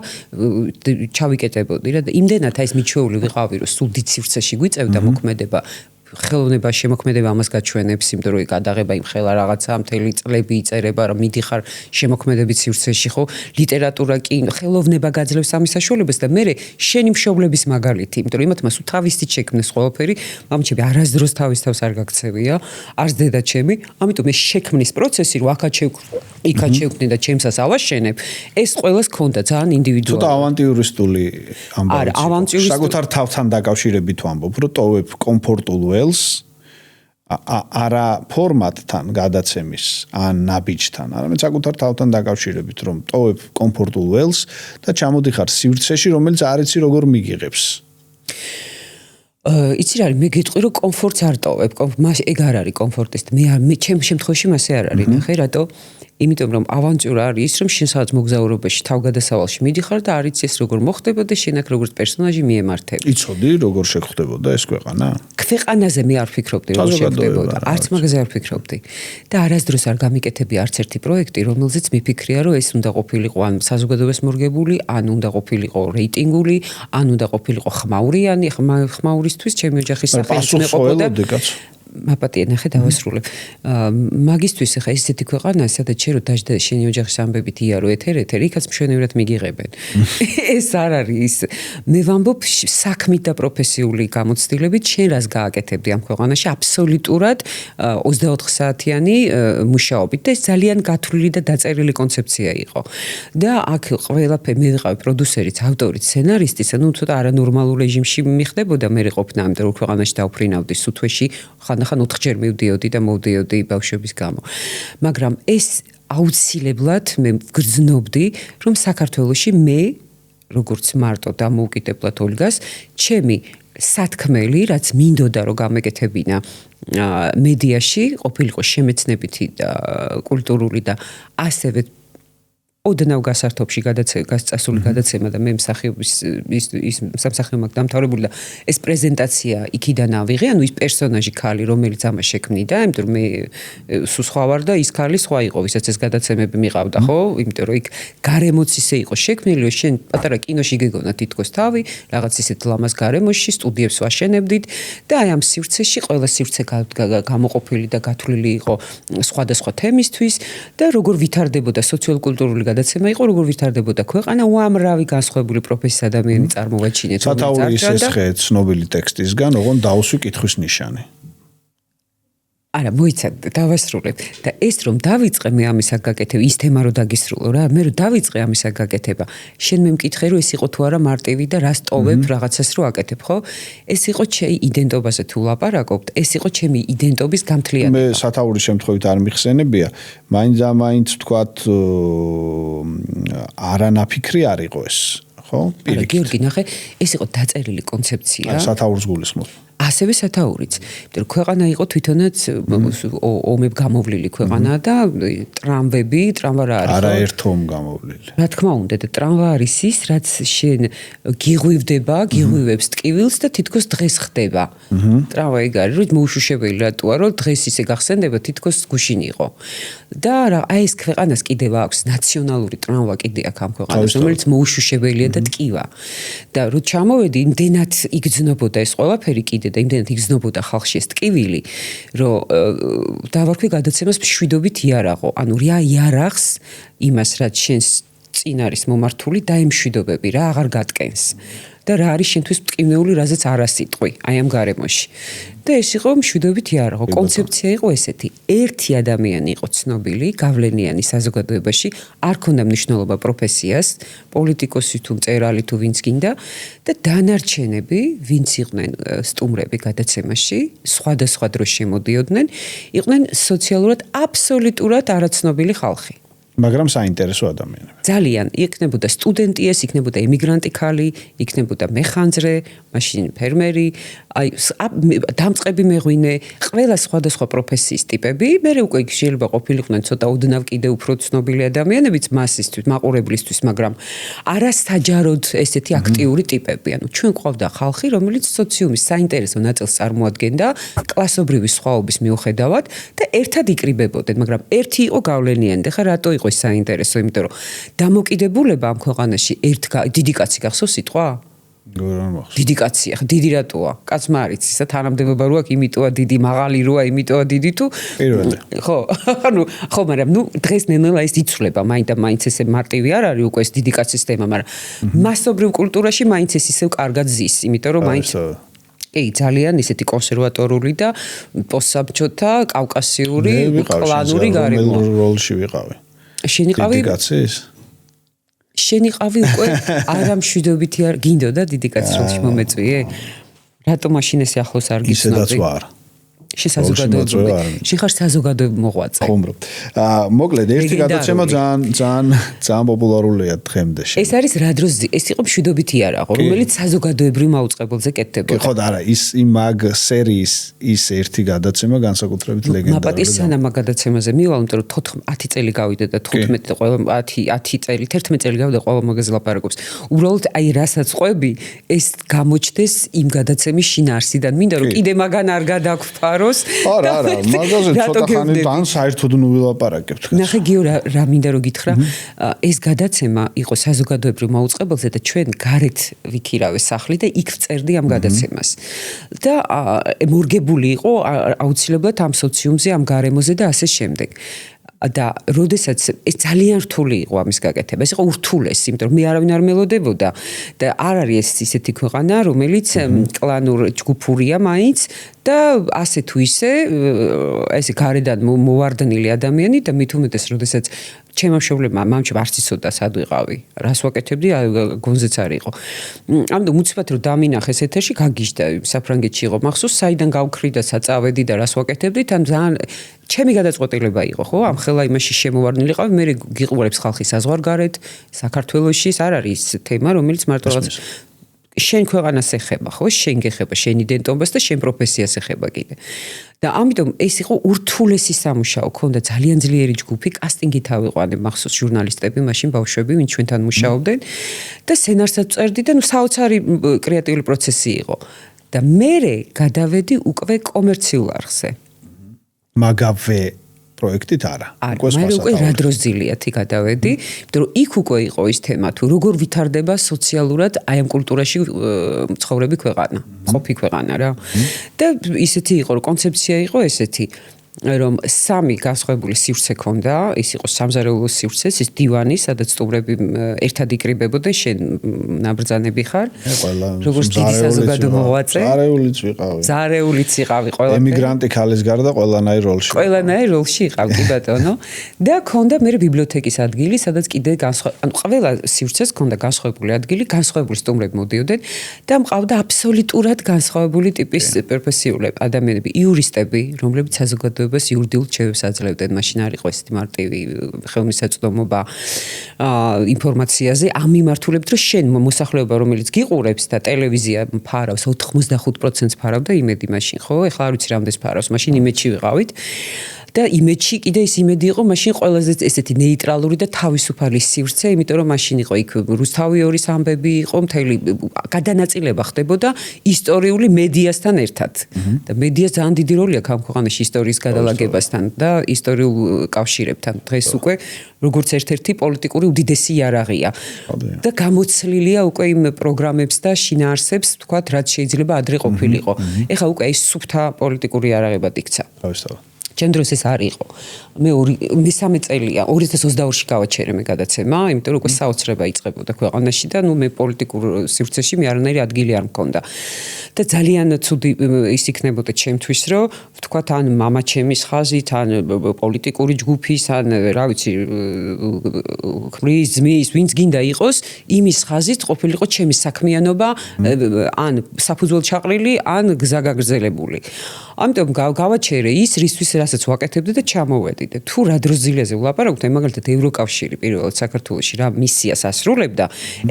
ჩავიკეტებოდი რა და იმდენად აი ეს მიჩვეული ვიყავი, რომ სულ დიდ სივრცეში გვიწევდა მოქმედება. ხელოვნება შემოქმედება ამას გაჩვენებს, იმიტომ რომ გადაღება იმ ხელა რაღაცა მთელი წლები იწერება, რომ მიდიხარ შემოქმედებით სივრცეში, ხო? ლიტერატურა კი ხელოვნება გაძლევს ამის საშუალებას და მე შენი მშობლების მაგალითი, იმიტომ რომ იმათ მას თავისით შექმნეს ყველაფერი, მამჩები არასდროს თავის თავს არ გაქცევია, არც დედაჩემი, ამიტომ ეს შექმნის პროცესი, რომ იქაც შევქმნი და ჩემსას ავაშენებ, ეს ყველას ქონდა ძალიან ინდივიდუალური. ცოტა ავანტიურისტული ამბავი. საკუთარ თავთან დაკავშირებით ვამბობ, რომ ტოვებ კომფორტულ ველს არა ფორმატთან გადაცემის ან ნაბიჯთან, არამედ საკუთარ თავთან დაკავშირებით, რომ ტოვებ კომფორტულ ველს და ჩამოდიხარ სივრცეში, რომელიც არ იცი როგორ მიგიღებს. იცი რა არის, მე გეტყვი რომ კომფორტს არ ტოვებ, მას ეგ არ არის კომფორტის. მე ჩემ შემთხვევაში მასე არ არის, ნახე რატო? იმიტომ რომ ავანტიურა არის ის, რომ შენ სადაც მოგზაურობაში თავგადასავალში მიდიხარ და არ იცი ეს როგორ მოხდება და შენ აქ როგორც პერსონაჟი მიემართები. იცოდი როგორ შეხვდებოდა ეს ქვეყანა? ქვეყანაზე მე არ ფიქრობდი რომ შეხვდებოდა. არც მაგაზე არ ფიქრობდი. და არასდროს არ გამიკეთები არც ერთი პროექტი, რომელზეც მიფიქრია რომ ეს უნდა ყოფილიყო ან საზოგადოებას მორგებული, ან უნდა ყოფილიყო რეიტინგული, ან უნდა ყოფილიყო ხმაურიანი, ხმაურისთვის ჩემი ოჯახის სახელით მეყოფოდა. მაპატია ნახე დავასრულებ. მაგისტვის ახლა ისეთი ქვეყანაა, სადაც შენ რო დაждდა შენი ოჯახის ამბებით იარო ეთერ, იქაც მშვენივრად მიგიღებენ. ეს არ არის ის. მე ვამბობ საქმით და პროფესიული გამოცდილებით შენ რას გააკეთებდი ამ ქვეყანაში აბსოლუტურად 24 საათიანი მუშაობით და ეს ძალიან გათვლილი და დაწერილი კონცეფცია იყო. და აქ ყველაფერი მე ვიყავი პროდიუსერიც, ავტორიც, სცენარისტიც, ანუ ცოტა არანორმალურ რეჟიმში მიხდებოდა მე ყოფნა, ამიტომ რომ ქვეყანაში დავფრინავდი სუთვეში ხან 4-ჯერ მივდიოდი და მოვდიოდი ბავშვების გამო. მაგრამ ეს აუცილებლად მე გრძნობდი, რომ საქართველოში მე როგორც მარტო დამოუკიდებლად ოლგას, ჩემი სათქმელი, რაც მინდოდა რომ გამეკეთებინა მედიაში, ყოფილიყო შემეცნებითი და კულტურული და ასევე ოდნავ გასართობში გასწასული გადაცემა და მე მსახიობის ის სამსახიობო დამთავრებული და ეს პრეზენტაცია იქიდან ავიღე, ანუ ის პერსონაჟი ქალი, რომელიც ამას შექმნიდა, იმიტომ რომ მე სულ სხვა ვარ და ის ქალი სხვა იყო, ვისაც ეს გადაცემები მიყავდა, ხო? იმიტომ რომ იქ გარემოც ისე იყო შექმნილი, რომ შენ პატარა კინოში გეგონა თითქოს თავი, რაღაც ისეთ ლამაზ გარემოში, სტუდიებს ვაშენებდით და აი ამ სივრცეში ყველა სივრცე გამოყოფილი და გათვლილი იყო სხვადასხვა თემისთვის და როგორ ვითარდებოდა სოციალ-კულტურული გადაცემა იყო, როგორ ვითარდებოდა ქვეყანა, უამრავი განსხვავებული პროფესიის ადამიანი წარმოვაჩინეთ. სათაური ის ესხე ცნობილი ტექსტისგან, ოღონდ დაუსვი კითხვის ნიშანი. არა, მოიცა, დავასრულებ. და ეს რომ დავიწყე მე ამისაკ გაკეთება, ის თემა რომ დაგისრულო რა, მე რომ დავიწყე ამისაკ გაკეთება, შენ მე მკითხე რომ ეს იყო თუ არა მარტივი და რას ტოვებ რაღაცას რო აკეთებ, ხო? ეს იყო ჩემი იდენტობაზე თუ ლაპარაკობთ, ეს იყო ჩემი იდენტობის გამთლიანება. მე სათაურის შემთხვევით არ მიხსენებია, მაინც თქვათ არანაფიქრი არ იყო ეს, ხო? პირიქით. გიორგი, ნახე, ეს იყო დაწერილი კონცეფცია. სათაურს გულისხმობ. ასევე სათაურიც. იმიტომ რომ ქვეყანა იყო თვითონაც ომებ გამოვლილი ქვეყანა და ტრამვები, ტრამვა რა არის? არაერთომ გამოვლილი. რა თქმა უნდა, და ტრამვა არის ის, რაც შენ გიღვივდება, გიღვივებს ტკივილს და თითქოს დღეს ხდება. ტრამვა ეგ არის, რომ მოუშუშებელი რატოა, რომ დღეს ისე გახსენდება, თითქოს გუშინ იყო. და რა, აი ეს ქვეყანას კიდევ აქვს ნაციონალური ტრამვა კიდე აქ ამ ქვეყანას, რომელიც მოუშუშებელია და ტკივა. და რო ჩამოვედი, იმდენად იგრძნობოდა ეს ყველაფერი კიდე და იმდენად იგრძნობოდა ხალხში ეს ტკივილი, რომ დავარქვი გადაცემას მშვიდობით იარაღო. ანუ რა იარაღს იმას, რაც შენს წინ არის მომართული და იმ მშვიდობები რა აღარ გატკენს. და რა არის შენთვის მტკივნეული, რაზეც არასიტყვი, აი ამ გარემოში. და ეს იყო მშვიდობით იარაღო. კონცეფცია იყო ესეთი. ერთი ადამიანი იყო ცნობილი, გავლენიანი საზოგადოებაში, არ ქონდა მნიშვნელობა პროფესიას, პოლიტიკოსი თუ მწერალი თუ ვინც გინდა და დანარჩენები, ვინც იყვნენ სტუმრები გადაცემაში, სხვადასხვა დროს შემოდიოდნენ, იყვნენ სოციალურად აბსოლუტურად არაცნობილი ხალხი. მაგრამ საინტერესო ადამიანები. ძალიან იქნებოდა სტუდენტი ეს, იქნებოდა ემიგრანტი ქალი, იქნებოდა მეხანძრე, მაშინ ფერმერი, აი დამწყები მეღვინე, ყველა სხვადასხვა პროფესიის ტიპები. მე უკვე შეიძლება ყოფილიყვნენ ცოტა ოდნავ კიდე უფრო ცნობილი ადამიანებიც მასისთვის, მაყურებლისთვის, მაგრამ არასაჯაროდ ესეთი აქტიური ტიპები. ანუ ჩვენ ყავდა ხალხი, რომელიც სოციუმის საინტერესო ნაწილს წარმოადგენდა კლასობრივი სხვაობის მიუხედავად და ერთად იკრიბებოდნენ, მაგრამ ერთი იყო გავლენიანი. და ხა რატო იყო საინტერესო, იმიტომ რომ დამოკიდებულება ამ ქვეყანაში დიდი კაცი გახსოვს სიტყვა? დიდი კაცია, დიდი რატოა? კაცმა არ იცის, თანამდებობა რო აქვს, იმიტოა დიდი, მაღალი როა, იმიტოა დიდი თუ ხო, ხო, მაგრამ დღეს ნელ-ნელა ეს იცვლება, მაინც ესე მარტივი არ არის უკვე ეს დიდი კაცის თემა, მაგრამ მასობრივ კულტურაში მაინც ეს ისევ კარგად ზის, იმიტომ რომ მაინც ძალიან ისეთი კონსერვატორული და პოსტსაბჭოთა კავკასიური კლანური გარემო. როლში ვიყავი. შენიყავი? დიდი კაცის? შენიყავი უკვე არა მშვიდობითი არ გინდოდა დიდი კაცის როლში მომეწვიე? რატო მაშინ ესე ახლოს არ გიცნობდი? ისედაც ვარ. შენ ხარ საზოგადოებრივ მოღვაწე. ხუმრობ. მოკლედ ერთი გადაცემა ძალიან პოპულარულია დღემდე. ეს არის რა დროს ეს იყო მშვიდობითი იარაღო, რომელიც საზოგადოებრივ მაუწყებელზე კეთდებოდა. ხო და არა, ის იმ მაგ სერიის ის ერთი გადაცემა განსაკუთრებით ლეგენდარულია. მაპატის სანამ გადაცემაზე მივალ, იმიტომ რომ 10 წელი გავიდა და 15 და ყველა 10 წელი, 11 წელი გავიდა ყველა მაგაზე ლაპარაკობს. უბრალოდ აი რასაც ყვები, ეს გამოჩნდეს იმ გადაცემის შინაარსიდან. მინდა რომ კიდე მაგან არ გადაგფარო. არა, მაგაზე ცოტა ხანი თან საერთოდ ნუ ვილაპარაკებთ. ნახე გიო რა მინდა რომ გითხრა, ეს გადაცემა იყო საზოგადოებრივ მაუწყებელზე და ჩვენ გარეთ ვიქირავე სახლი და იქ ვწერდი ამ გადაცემას. და მორგებული იყო აუცილებლად ამ სოციუმზე, ამ გარემოზე და ასე შემდეგ. და როდესაც ეს ძალიან რთული იყო ამის გაკეთება, ეს იყო ურთულესი, იმიტომ რომ მე არავინ არ მელოდებოდა და არ არის ეს ისეთი ქვეყანა, რომელიც კლანურ ჯგუფურია მაინც და ასე თუ ისე ესე გარედან მოვარდნილი ადამიანი და მით უმეტეს როდესაც ჩემმა მშობლებმა მამჩემ არც იცოდა სად ვიყავი, რას ვაკეთებდი, გონზეც არ იყო. ამიტომ უცბად რომ დამინახეს ეთერში, გაგიჟდა საფრანგეთში იყო მახსოვს, საიდან გავქრი და საწავედი და რას ვაკეთებდი, თან ძალიან ჩემი გადაწყვეტილება იყო, ხო? ამ ხელა იმაში შემოვარდნილი ყავი, მე გიყურებს ხალხი საზღვარგარეთ, საქართველოში ეს არ არის თემა, რომელიც მარტო რაღაც შენ ქვეყანას ეხება, ხო? შენ გეხება შენ იდენტობას და შენ პროფესიას ეხება კიდე. და ამიტომ ეს იყო ურთულესი სამუშაო, ქონდა ძალიან ძლიერი ჯგუფი, კასტინგით ავიყვანე მახსოვს ჟურნალისტები, მაშინ ბავშვები, ვინც ჩვენთან მუშაობდნენ და სცენარსაც წერდი და საოცარი კრეატიული პროცესი იყო. და მერე გადავედი უკვე კომერციულ არხზე. მაგავე პროექტით არა. უკვე რა დროს ძილიათი გადავედი, იმიტომ რომ იქ უკვე იყო ის თემა თუ როგორ ვითარდება სოციალურად აი ამ კულტურაში ცხოვრები ქვეყანა, ყოფი ქვეყანა რა. და ისეთი იყო, რომ კონცეფცია იყო ესეთი, რომ სამი განსხვავებული სივრცე ქონდა, ის იყო სამზარეულო სივრცე, ის დივანი, სადაც სტუმრები ერთად იკრიბებოდნენ, შენ ნაბრძანები ხარ. როგორც დიდი საზოგადო მოღვაწე. ზარეულიც ვიყავი. ზარეულიც იყავი ყველა. ემიგრანტი ქალის გარდა ყველანაირ როლში. ყველანაირ როლში იყავ კი ბატონო. და ქონდა მე ბიბლიოთეკის ადგილი, სადაც კიდე ანუ ყველა სივრცეს ქონდა განსხვავებული ადგილი, განსხვავებული სტუმრები მოდიოდნენ და მყავდა აბსოლუტურად განსხვავებული ტიპის პროფესიულები, ადამიანები, იურისტები, რომლებიც საზოგადო იურიდიულ რჩევებს აძლევდნენ, მაშინ არ იყო ესეთი მარტივი ხელმისაწვდომობა ინფორმაციაზე ამ მიმართულებით, რომ შენ მოსახლეობა რომელიც გიყურებს და ტელევიზია ფარავს 85%-ს ფარავდა იმედი მაშინ, ხო? ეხლა არ ვიცი რამდენს ფარავს, მაშინ იმედში ვიყავით. და იმედში კიდე ის იმედი იყო მაშინ ყველაზე ესეთი ნეიტრალური და თავისუფალი სივრცე, იმიტომ რომ მაშინ იყო იქ რუსთავი ორის ამბები იყო, მთელი გადანაწილება ხდებოდა ისტორიული მედიასთან ერთად. და მედია ძალიან დიდი როლი აქვს ამ ქვეყანაში ისტორიის გადალაგებასთან და ისტორიულ კავშირებთან. დღეს უკვე როგორც ერთ-ერთი პოლიტიკური უდიდესი იარაღია. და გამოცლილია უკვე იმ პროგრამებს და შინაარსებს, თქვათ, რაც შეიძლება ადრე ყოფილიყო. ეხლა უკვე ეს სუფთა პოლიტიკური იარაღებად იქცა. თავისთავად. ჩემ დროს ეს არ იყო. მე 3 წელია 2022-ში გავაჩერე მე გადაცემა, იმიტომ რომ უკვე საოცრება იწყებოდა ქვეყანაში და ნუ მე პოლიტიკურ სივრცეში მე არანაირი ადგილი არ მქონდა. და ძალიან ცუდი ის იქნებოდა ჩემთვის, რომ ვთქვათ, ან მამა ჩემის ხაზით, ან პოლიტიკური ჯგუფის, ან რა ვიცი, ქმრის ძმის, ვინც გინდა იყოს, იმის ხაზით ყოფილიყო ჩემი საქმიანობა, ან საფუძველ ჩაყრილი, ან გზა გაგრძელებული. ამიტომ გავაჩერე ის, რისთვის რასაც ვაკეთებდი და ჩამოვედი და თუ რა დროს ძილეზე ვლაპარაკობთ, მაგალითად ევროკავშირი პირველად საქართველოში რა მისიას ასრულებდა,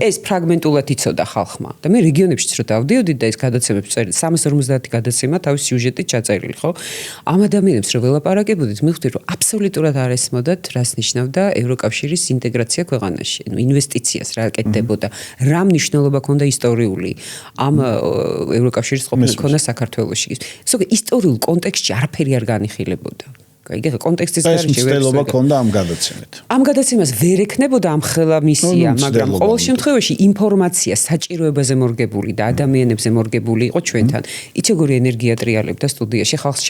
ეს ფრაგმენტულად იცოდა ხალხმა. და მე რეგიონებშიც რო დავდიოდი და ეს გადაცემებს წერდი, 350 გადაცემა თავის სიუჟეტით ჩაწერილი, ხო? ამ ადამიანებს რო ველაპარაკებოდით, მივხვდი რომ აბსოლუტურად არ ესმოდათ, რას ნიშნავდა ევროკავშირის ინტეგრაცია ქვეყანაში, ანუ ინვესტიციას რა კეთდებოდა, რა მნიშვნელობა ჰქონდა ისტორიული ამ ევროკავშირის ყოფნა საქართველოში. ზოგადად ისტორიულ კონტექსტში არაფერი არ განიხილებოდა. კაი, კონტექსტის გარეშე მცდელობა ქონდა ამ გადაცემით. ამ გადაცემას ვერ ექნებოდა ამ ხელა მისია, მაგრამ ყოველ შემთხვევაში ინფორმაცია საჭიროებაზე მორგებული და ადამიანებზე მორგებული იყო ჩვენთან. იცი როგორი ენერგია ტრიალებდა სტუდიაში, ხალხს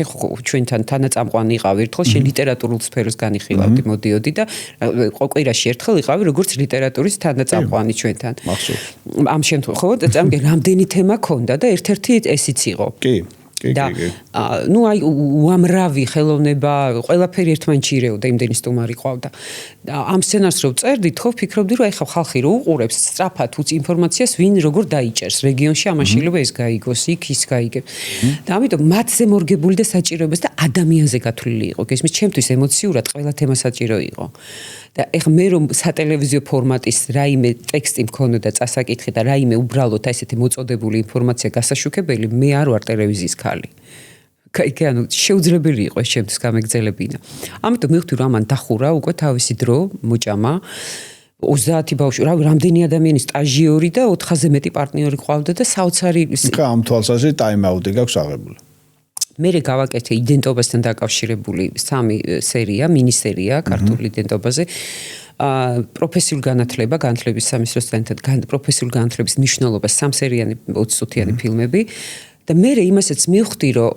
ჩვენთან თანაწამყვანი იყავი, ერთხელ შე ლიტერატურულ სფეროს განიხილავდი, მოდიოდი და ყვირაში ერთხელ იყავი როგორც ლიტერატურის თანაწამყვანი ჩვენთან. ამ შემთხვევაში ხო, წამგე რამდენი თემა ქონდა და ერთ-ერთი ესიც იყო. კი. და ნუ აი უამრავი ხელოვნება ყველაფერი ერთმანეთში ირეოდა იმდენი სტუმარი ყავდა და ამ სცენარს რო წერდით ხო ვფიქრობდი რომ აი ხალხი რო უყურებს სწრაფად ინფორმაციას ვინ როგორ დაიჭერს რეგიონში ამან შეიძლება ეს გაიგოს იქ ის გაიგებს და ამიტომ მათზე მორგებული და საჭიროებას და ადამიანზე გათვლილი იყო გესმის ჩემთვის ემოციურად ყველა თემა საჭირო იყო და ეხლა მე რომ სატელევიზიო ფორმატის რაიმე ტექსტი მქონოდა წასაკითხი და რაიმე უბრალოდ ესეთი მოწოდებული ინფორმაცია გასაშუქებელი მე არ ვარ ტელევიზიის ქალი. კაი, ანუ შეუძლებელი იყო ეს ჩემთვის გამეგზელებინა. ამიტომ მივხვდი რომ ამან დახურა უკვე თავისი დრო მოჭამა 30 ბავშვი, რამდენი ადამიანი სტაჟიორი და 400-ზე მეტი პარტნიორი ყავდა და საოცარი ამ თვალსაზრისით ტაიმ-აუტი გაქვს აღებული. მე გავაკეთე იდენტობასთან დაკავშირებული 3 სერია, მინი სერია ქართული იდენტობაზე. პროფესიულ განათლების სამეცნიერო პროფესიულ განათლების მნიშვნელობა 3 სერიანი 20 წუთიანი ფილმები და მე იმასაც მივხვდი რომ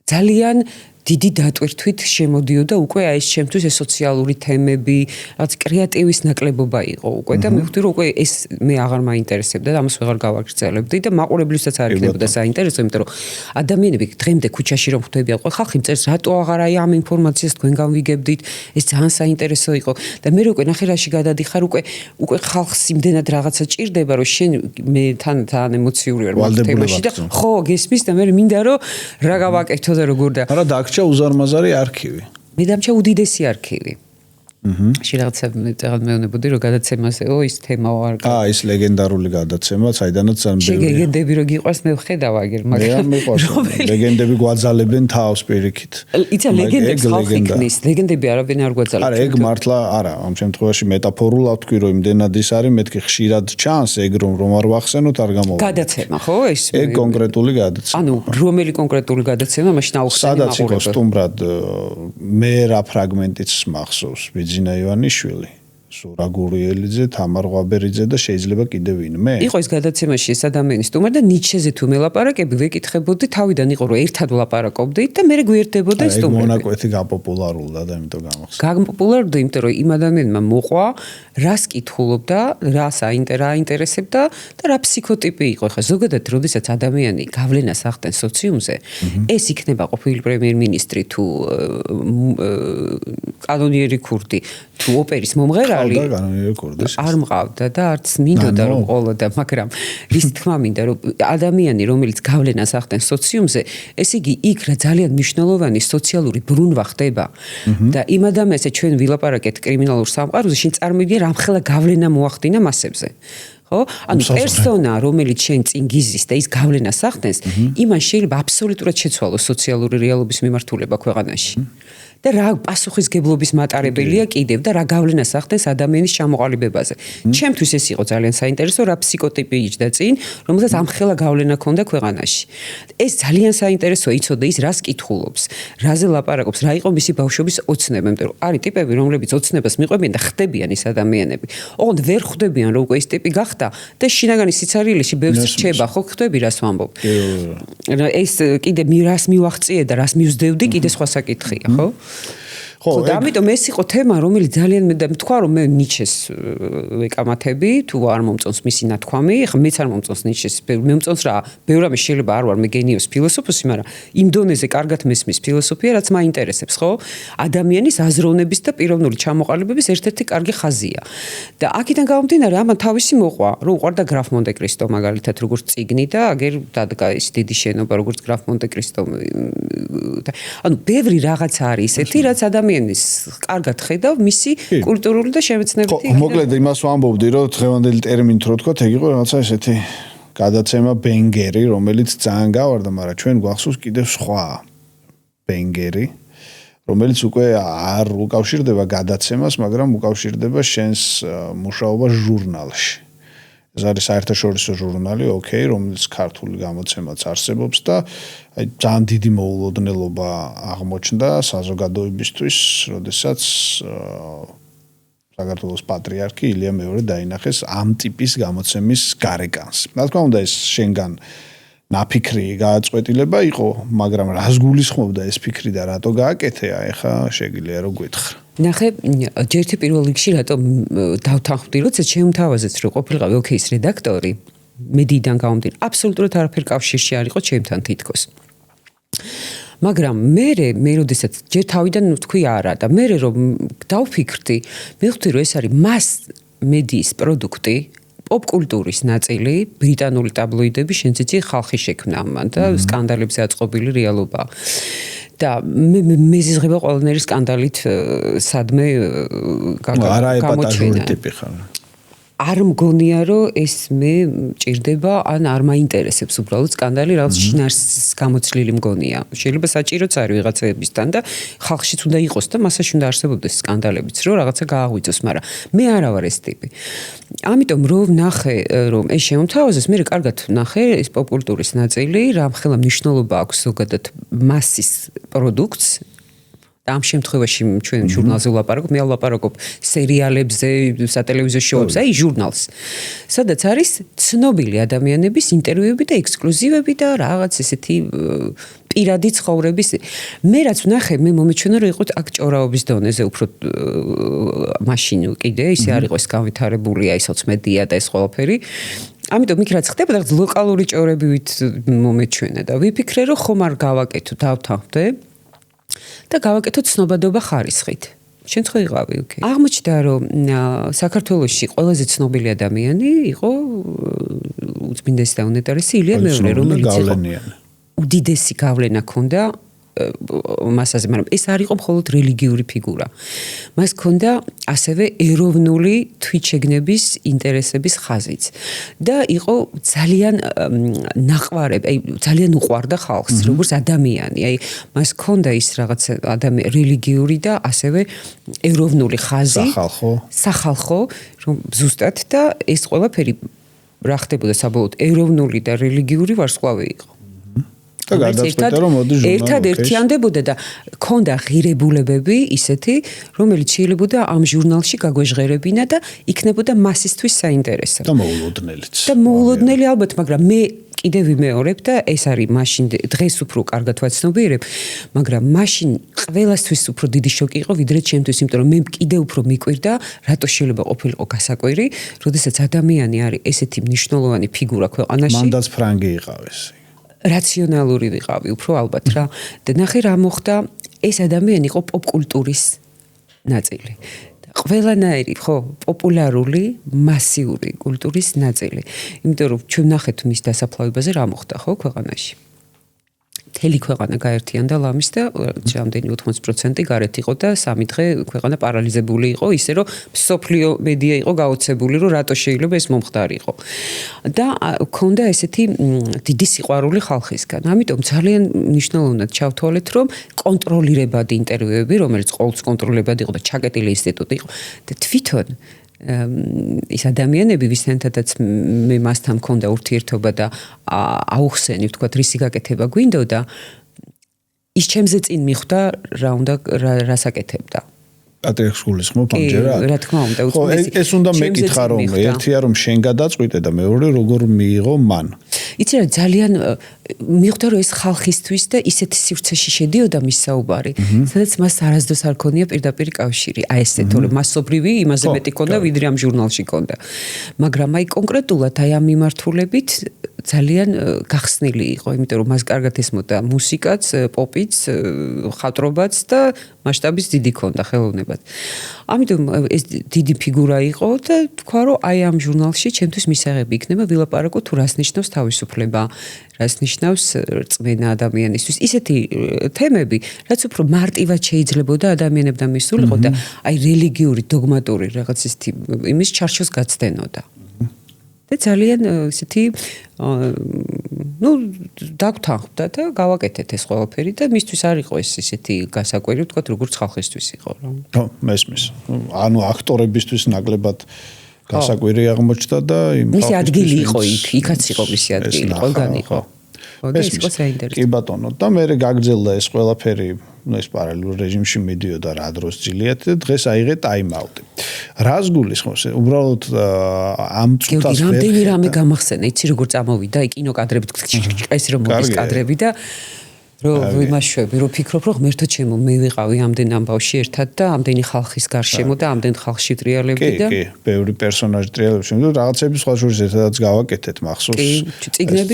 ძალიან დიდი დატვირთვით შემოდიოდა უკვე აი ეს ჩემთვის ეს სოციალური თემები, რაც კრეატივის ნაკლებობა იყო უკვე და მივხვდი რომ უკვე ეს მე აღარ მაინტერესებდა და ამას ვეღარ გავაგრძელებდი და მაყურებლისთვისაც არ იქნებოდა საინტერესო, იმიტომ რომ ადამიანები დღემდე ქუჩაში რომ ხვდებიან, ყველა ხალხი მწერს რატო აღარ აი ამ ინფორმაციას თქვენგან ვიგებდით, ეს ძალიან საინტერესო იყო და მე უკვე ნახევარში გადადიხარ უკვე ხალხს იმდენად რაღაცა ჭირდება რომ შენ მე თან ემოციური ვარ ამ თემაში და ხო გესმის და მე მინდა რომ რა გავაკეთო და როგორ და არა და უზარმაზარი არქივი. მე დამჭა უდიდესი არქივი. შეიძლება რაღაც მეუბნებოდი რომ გადაცემასეო ის თემაო არ გაქვს. ის ლეგენდარული გადაცემა, საიდანაც ძალიან ბევრი. ლეგენდები რო გიყვარს მე ვხედავ აგერ, მაგრამ ლეგენდები გვაძალებენ თავს პირიქით. იცი ლეგენდებს ხალხი ქნის, ლეგენდები არაბენ არ გვაძალებს. არა, ეგ მართლა არა, ამ შემთხვევაში მეტაფორულად თქვი რომ იმდენად ის არის, მეთქი ხშირად ჩანს ეგ რომ არ ვახსენოთ არ გამოვა. გადაცემა, ხო ეს? ეგ კონკრეტული გადაცემა. ანუ რომელი კონკრეტული გადაცემა, მაშინ აუხსენე მაყურებელს. სადაც იყო სტუმრად მე რა ფრაგმენტიც მახსოვს. ძინა ივანიშვილი, სურა გურიელიძე, თამარ ღვაბერიძე და შეიძლება კიდევ ვინმე. იყო ეს გადაცემაში ეს ადამიანი სტუმარი და ნიჩეზე თუ მელაპარაკები ვეკითხებოდი, თავიდან იყო რომ ერთად ვლაპარაკობდით და მე გვერდებოდა ეს სტუმრები. ეგ მონაკვეთი გაპოპულარულდა და იმიტომ გამახსენე. გაპოპულარდა, იმიტომ რომ იმ ადამიანმა მოყვა, რას კითხულობდა, რას აინტერესებდა და რა ფსიქოტიპი იყო. ხა ზოგადად, როდესაც ადამიანი გავლენას ახდენს სოციუმზე, ეს იქნება ყოფილი პრემიერ-მინისტრი თუ კანონიერი ქურდი, თუ ოპერის მომღერალი არ მყავდა და არც მინდოდა რომ ყოლოდა, მაგრამ რის თქმა მინდა რომ ადამიანი რომელიც გავლენას ახდენს სოციუმზე, ესე იგი იქ რა ძალიან მნიშვნელოვანი სოციალური ბრუნვა ხდება და იმ ადამიანზე ჩვენ ვილაპარაკეთ კრიმინალურ სამყაროზე, შენ წარმოვიდგენ რამხელა გავლენა მოახდინა მასებზე. ხო? ანუ პერსონა რომელიც შენ წინ გიზის და ის გავლენას ახდენს, იმან შეიძლება აბსოლუტურად შეცვალოს სოციალური რეალობის მიმართულება ქვეყანაში. და რა პასუხისგებლობის მატარებელია კიდევ და რა გავლენას ახდენს ადამიანის ჩამოყალიბებაზე. ჩემთვის ეს იყო ძალიან საინტერესო, რა ფსიქოტიპი იჯდა წინ, რომელსაც ამხელა გავლენა ქონდა ქვეყანაში. ეს ძალიან საინტერესოა იცოდე ის რას კითხულობს, რაზე ლაპარაკობს, რა იყო მისი ბავშვობის ოცნება, იმიტომ რომ არის ტიპები, რომლებიც ოცნებას მიყვებიან და ხდებიან ის ადამიანები. ოღონდ ვერ ხვდებიან რომ უკვე ის ტიპი გახდა და შინაგანი სიცარიელეში ბევრს რჩება, ხო ხვდები რას ვამბობ. ეს კიდე რას მივახციე და რას მივსდევდი, კიდე სხვა საკითხია, ხო? ხო, და ამიტომ ეს იყო თემა, რომელიც ძალიან მე თქვა რომ მე ნიჩეს ვეკამათები, თუ არ მომწონს მისი ნათქვამი, ხა მეც არ მომწონს ნიჩეს, მე მომწონს რა, ბევრ რამე შეიძლება არ ვარ მე გენიოს ფილოსოფოსი, მაგრამ იმ დონეზე კარგად მესმის ფილოსოფია, რაც მაინტერესებს, ხო? ადამიანის აზროვნების და პიროვნული ჩამოყალიბების ერთ-ერთი კარგი ხაზია. და აქედან გამომდინარე, ამან თავისი მოყვა, რომ უყარდა გრაფ მონტე-კრისტო მაგალითად, როგორც წიგნი და აგერ დადგა ის დიდი შენობა, როგორც გრაფ მონტე-კრისტო. ანუ ბევრი რაღაცა არის ესეთი, რაც ადამიანის კარგად ხედავ მისი კულტურული და შემეცნებითი. მოკლედ იმას ვამბობდი, რომ დღევანდელი ტერმინით რო თქვა, ეგ იყო რაღაცა ესეთი გადაცემა ბენგერი, რომელიც ძალიან გავარდა, მაგრამ ჩვენ გვახსოვს კიდევ სხვა ბენგერი, რომელიც უკვე არ უკავშირდება გადაცემას, მაგრამ უკავშირდება შენს მუშაობას ჟურნალში. ეს არის საერთაშორისო ჟურნალი, ოკეი, რომელიც ქართული გამოცემაც არსებობს და აი ძალიან დიდი მოულოდნელობა აღმოჩნდა საზოგადოებისთვის, როდესაც საქართველოს პატრიარქი ილია მეორე დაინახეს ამ ტიპის გამოცემის გარეკანს. რა თქმა უნდა, ეს შენგან ნაფიქრი გააწყვეტილება იყო, მაგრამ რას გულისხმობდა ეს ფიქრი და რატო გააკეთე, ეხა შეგვიძლია რომ გითხრა. ნახე, ჯერთი პირველ რიგში რატომ დავთანხმდი, როცა შემთავაზეთ რომ ყოფილიყავი ოკეის რედაქტორი, მედიიდან გამომდინარე, აბსოლუტურად არაფერ კავშირში არ იყო ჩემთან თითქოს. მაგრამ მე როდესაც ჯერ თავიდან თქვი არა და მე რომ დავფიქრდი, მივხვდი რომ ეს არის მას მედიის პროდუქტი, პოპკულტურის ნაწილი, ბრიტანული ტაბლოიდები შენციცი ხალხი შექმნა ამან და სკანდალებზე აწყობილი რეალობა. და მე ზიზღება ყველანაირი სკანდალით სადმე გამოჩენა. არ მგონია რომ ეს მე მჭირდება ან არ მაინტერესებს უბრალოდ სკანდალი რაღაც შინაარსის გამოცლილი მგონია. შეიძლება საჭიროც არის ვიღაცებისთან და ხალხშიც უნდა იყოს და მასაში უნდა არსებობდეს სკანდალებიც რომ რაღაცა გააღვიძოს, მაგრამ მე არა ვარ ეს ტიპი. ამიტომ რომ ნახე რომ ეს შემოთავაზეს, მე კარგად ნახე ეს პოპკულტურის ნაწილი, რამხელა მნიშვნელობა აქვს ზოგადად მასის პროდუქტს. ამ შემთხვევაში ჩვენ ჟურნალზე ვლაპარაკობ, მე ვლაპარაკობ სერიალებზე, სატელევიზიო შოუებზე, აი ჟურნალს. სადაც არის ცნობილი ადამიანების ინტერვიუები და ექსკლუზივები და რაღაც ესეთი პირადი ცხოვრების. მე რაც ვნახე, მე მომეჩვენა რომ იყო აქ ჭორაობის დონეზე უფრო მაშინ კიდე ისე არ იყო ეს განვითარებული აი სოციმედია და ეს ყველაფერი. ამიტომ იქ რაც ხდება, რაღაც ლოკალური ჭორებივით მომეჩვენა და ვიფიქრე რომ ხომ არ გავაკეთო, დავთანხმდე. და გავაკეთოთ ცნობადობა ხარისხით. შენ ხო იყავი, ოკეი. აღმოჩნდა რომ საქართველოში ყველაზე ცნობილი ადამიანი იყო უწმინდესი და უნეტარესი ილია მეორე, რომელიც იყო უდიდესი გავლენა ჰქონდა მასაზე, მაგრამ ეს არ იყო მხოლოდ რელიგიური ფიგურა. მას ჰქონდა ასევე ეროვნული თვითშეგნების ინტერესების ხაზიც და იყო ძალიან ნაყვარები, აი ძალიან უყვარდა ხალხს, როგორც ადამიანი. აი მას ჰქონდა ის რაღაც რელიგიური და ასევე ეროვნული ხაზი, სახალხო, რომ ზუსტად და ეს ყველაფერი რა ხდებოდა საბოლოოდ ეროვნული და რელიგიური ვარსკვლავი იყო. და გადაწყვეტა რომ მოდი ჟურნალი ერთადერთიანდებოდა და ქონდა ღირებულებები ისეთი, რომელიც შეიძლებოდა ამ ჟურნალში გაგვეჟღერებინა და იქნებოდა მასისთვის საინტერესო. და მოულოდნელიც. და მოულოდნელი ალბათ, მაგრამ მე კიდევ ვიმეორებ და ეს არის მაშინ დღეს უფრო კარგად ვაცნობიერებ, მაგრამ მაშინ ყველასთვის უფრო დიდი შოკი იყო ვიდრე ჩემთვის, იმიტომ რომ მე კიდევ უფრო მიკვირდა, რატო შეიძლება ყოფილიყო გასაკვირი, როდესაც ადამიანი არის ესეთი მნიშვნელოვანი ფიგურა ქვეყანაში. მანდაც ფრანგი იყავეს. რაციონალური ვიყავი უფრო ალბათ რა და ნახე რა მოხდა, ეს ადამიანი იყო პოპკულტურის ნაწილი. ყველანაირი ხო პოპულარული მასიური კულტურის ნაწილი. იმიტომ რომ ჩვენ ნახეთ მის დასაფლავებაზე რა მოხდა ხო ქვეყანაში. მთელი ქვეყანა გაერთიანდა ლამის და რამდენი 80% გარეთ იყო და 3 დღე ქვეყანა პარალიზებული იყო, ისე რომ სოფლიო მედია იყო გაოცებული, რომ რატო შეიძლება ეს მომხდარიყო. და ქონდა ესეთი დიდი სიყვარული ხალხისგან. ამიტომ ძალიან მნიშვნელოვნად ჩავთვალეთ, რომ კონტროლირებადი ინტერვიუები, რომელიც ყოველთვის კონტროლებადი იყო და ჩაკეტილი ინსტიტუტი იყო და თვითონ ის ადამიანები, ვისთანაც მე მასთან მქონდა ურთიერთობა და აუხსენი, ვთქვათ, რისი გაკეთება გვინდოდა, ის ჩემზე წინ მიხვდა რა უნდა რას აკეთებდა. პატრიარქს გულისხმობ ამჯერად? რა თქმა უნდა, ეს უნდა მეკითხა რომ ერთია რომ შენ გადაწყვიტე და მეორე როგორ მიიღო მან. იცი რა ძალიან მიხვდა რომ ეს ხალხისთვის და ისეთი სივრცეში შედიოდა მის საუბარი, სადაც მას არასდროს არ ქონია პირდაპირ კავშირი. აი ესე თორე მასობრივი იმაზე მეტი ქონდა ვიდრე ამ ჟურნალში ქონდა. მაგრამ აი კონკრეტულად აი ამ მიმართულებით ძალიან გახსნილი იყო, იმიტომ რომ მას კარგად ესმოდა მუსიკაც, პოპიც, ხატრობაც და მასშტაბის დიდი ქონდა ხელოვნებად. ამიტომ ეს დიდი ფიგურა იყო და თქვა რომ აი ამ ჟურნალში ჩემთვის მისაღები იქნება ვილაპარაკო თუ რას ნიშნავს თავისუფლება, რას ნიშნავს რწმენა ადამიანისთვის. ისეთი თემები, რაც უფრო მარტივად შეიძლებოდა ადამიანებთან მისულიყო და აი რელიგიური, დოგმატური რაღაც ისეთი იმის ჩარჩოს გაცდენოდა. და ძალიან ისეთი დაგთანხმდა და გავაკეთეთ ეს ყველაფერი და მისთვის არ იყო ეს ისეთი გასაკვირი, ვთქვათ, როგორც ხალხისთვის იყო რა. ხო, მესმის. ანუ აქტორებისთვის ნაკლებად გასაკვირი აღმოჩნდა და იმ მისი ადგილი იყო იქაც იყო მისი ადგილი, ყველგან იყო. ეს იყო საინტერესო. კი ბატონო, და მე გაგრძელდა ეს ყველაფერი, ეს პარალელურ რეჟიმში მიდიოდა რა დროს ძილიათ და დღეს აიღე ტაიმ-აუტი. რას გულისხმობს? უბრალოდ ამ წუთას რამდენი რამე გამახსენა, იცი როგორ წამოვიდა კინოკადრებით, ეს რომ მოდის კადრები და რომ ვიმაშვები, რომ ფიქრობ, რომ ღმერთო ჩემო, მე ვიყავი ამდენ ამბავში ერთად და ამდენი ხალხის გარშემო და ამდენ ხალხში ტრიალებდი და კი, ბევრი პერსონაჟი ტრიალებში, და რაღაცები სხვა შორის ერთადაც გავაკეთეთ მახსოვს.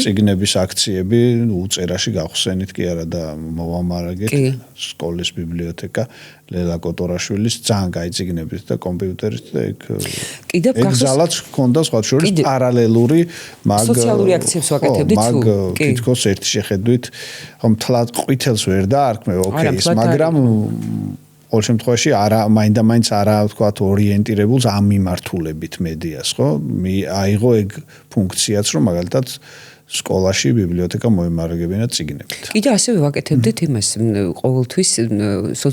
წიგნების აქციები, უწერაში გავხსენით კი არა და მოვამარაგეთ სკოლის ბიბლიოთეკა ლელა კოტორაშვილის ძალიან კაი წიგნებით და კომპიუტერით და ეგ ძალაც ჰქონდა სხვა შორის პარალელური მაგ სოციალური აქციებს ვაკეთებდით თუ კი თქოს ერთი შეხედვით ხომ თლად ყვითელს ვერ დაარქმევ ოკეის მაგრამ ყოველ შემთხვევაში არა მაინდა-მაინც არა ვთქვათ ორიენტირებულს ამ მიმართულებით მედიას ხო აიღო ეგ ფუნქციაც რომ მაგალითად სკოლაში ბიბლიოთეკა მოემარაგებინა წიგნებით. კიდე ასევე ვაკეთებდით იმას ყოველთვის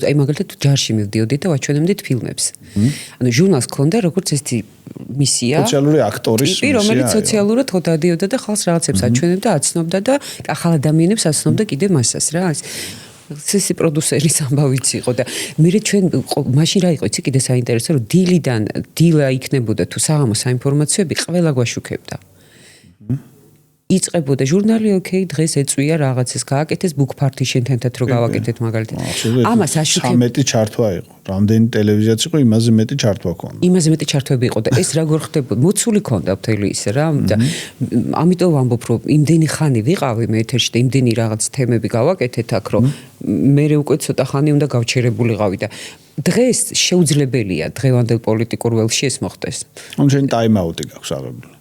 აი მაგალითად ჯარში მივდიოდით და ვაჩვენებდით ფილმებს. ანუ ჟურნალს ჰქონდა როგორც ესეთი მისია. სოციალური აქტორის მისია. რომელიც სოციალურად ხო დადიოდა და ხალხს რაღაცებს აჩვენებდა, აცნობდა და ახალ ადამიანებს აცნობდა კიდე მასას რა. სესი პროდიუსერის ამბავიც იყო და მე ჩვენ მაშინ რა იყო იცი კიდე საინტერესო რომ დილა იქნებოდა თუ საღამო საინფორმაციოები ყველა გვაშუქებდა. იწყებოდა ჟურნალი ოკეი დღეს ეწვია რაღაცას გააკეთეს ბუქფარტი შენთანაც რო გავაკეთეთ მაგალითად ამას აშუქებ 13 ჩართვა იყო რამდენი ტელევიზიაც იყო იმაზე მეტი ჩართვა ქონდა იმაზე მეტი ჩართვები იყო და ეს როგორ ხდება მოცული ქონდა მთელი ის რა და ამიტომ ვამბობ რომ იმდენი ხანი ვიყავი მე ეთერში და იმდენი რაღაც თემები გავაკეთეთ აქ რომ მე უკვე ცოტა ხანი უნდა გავჩერებულიყავი და დღეს შეუძლებელია დღევანდელ პოლიტიკურ ველში ეს მოხდეს ანუ შენ ტაიმ-აუტი გაქვს აღებული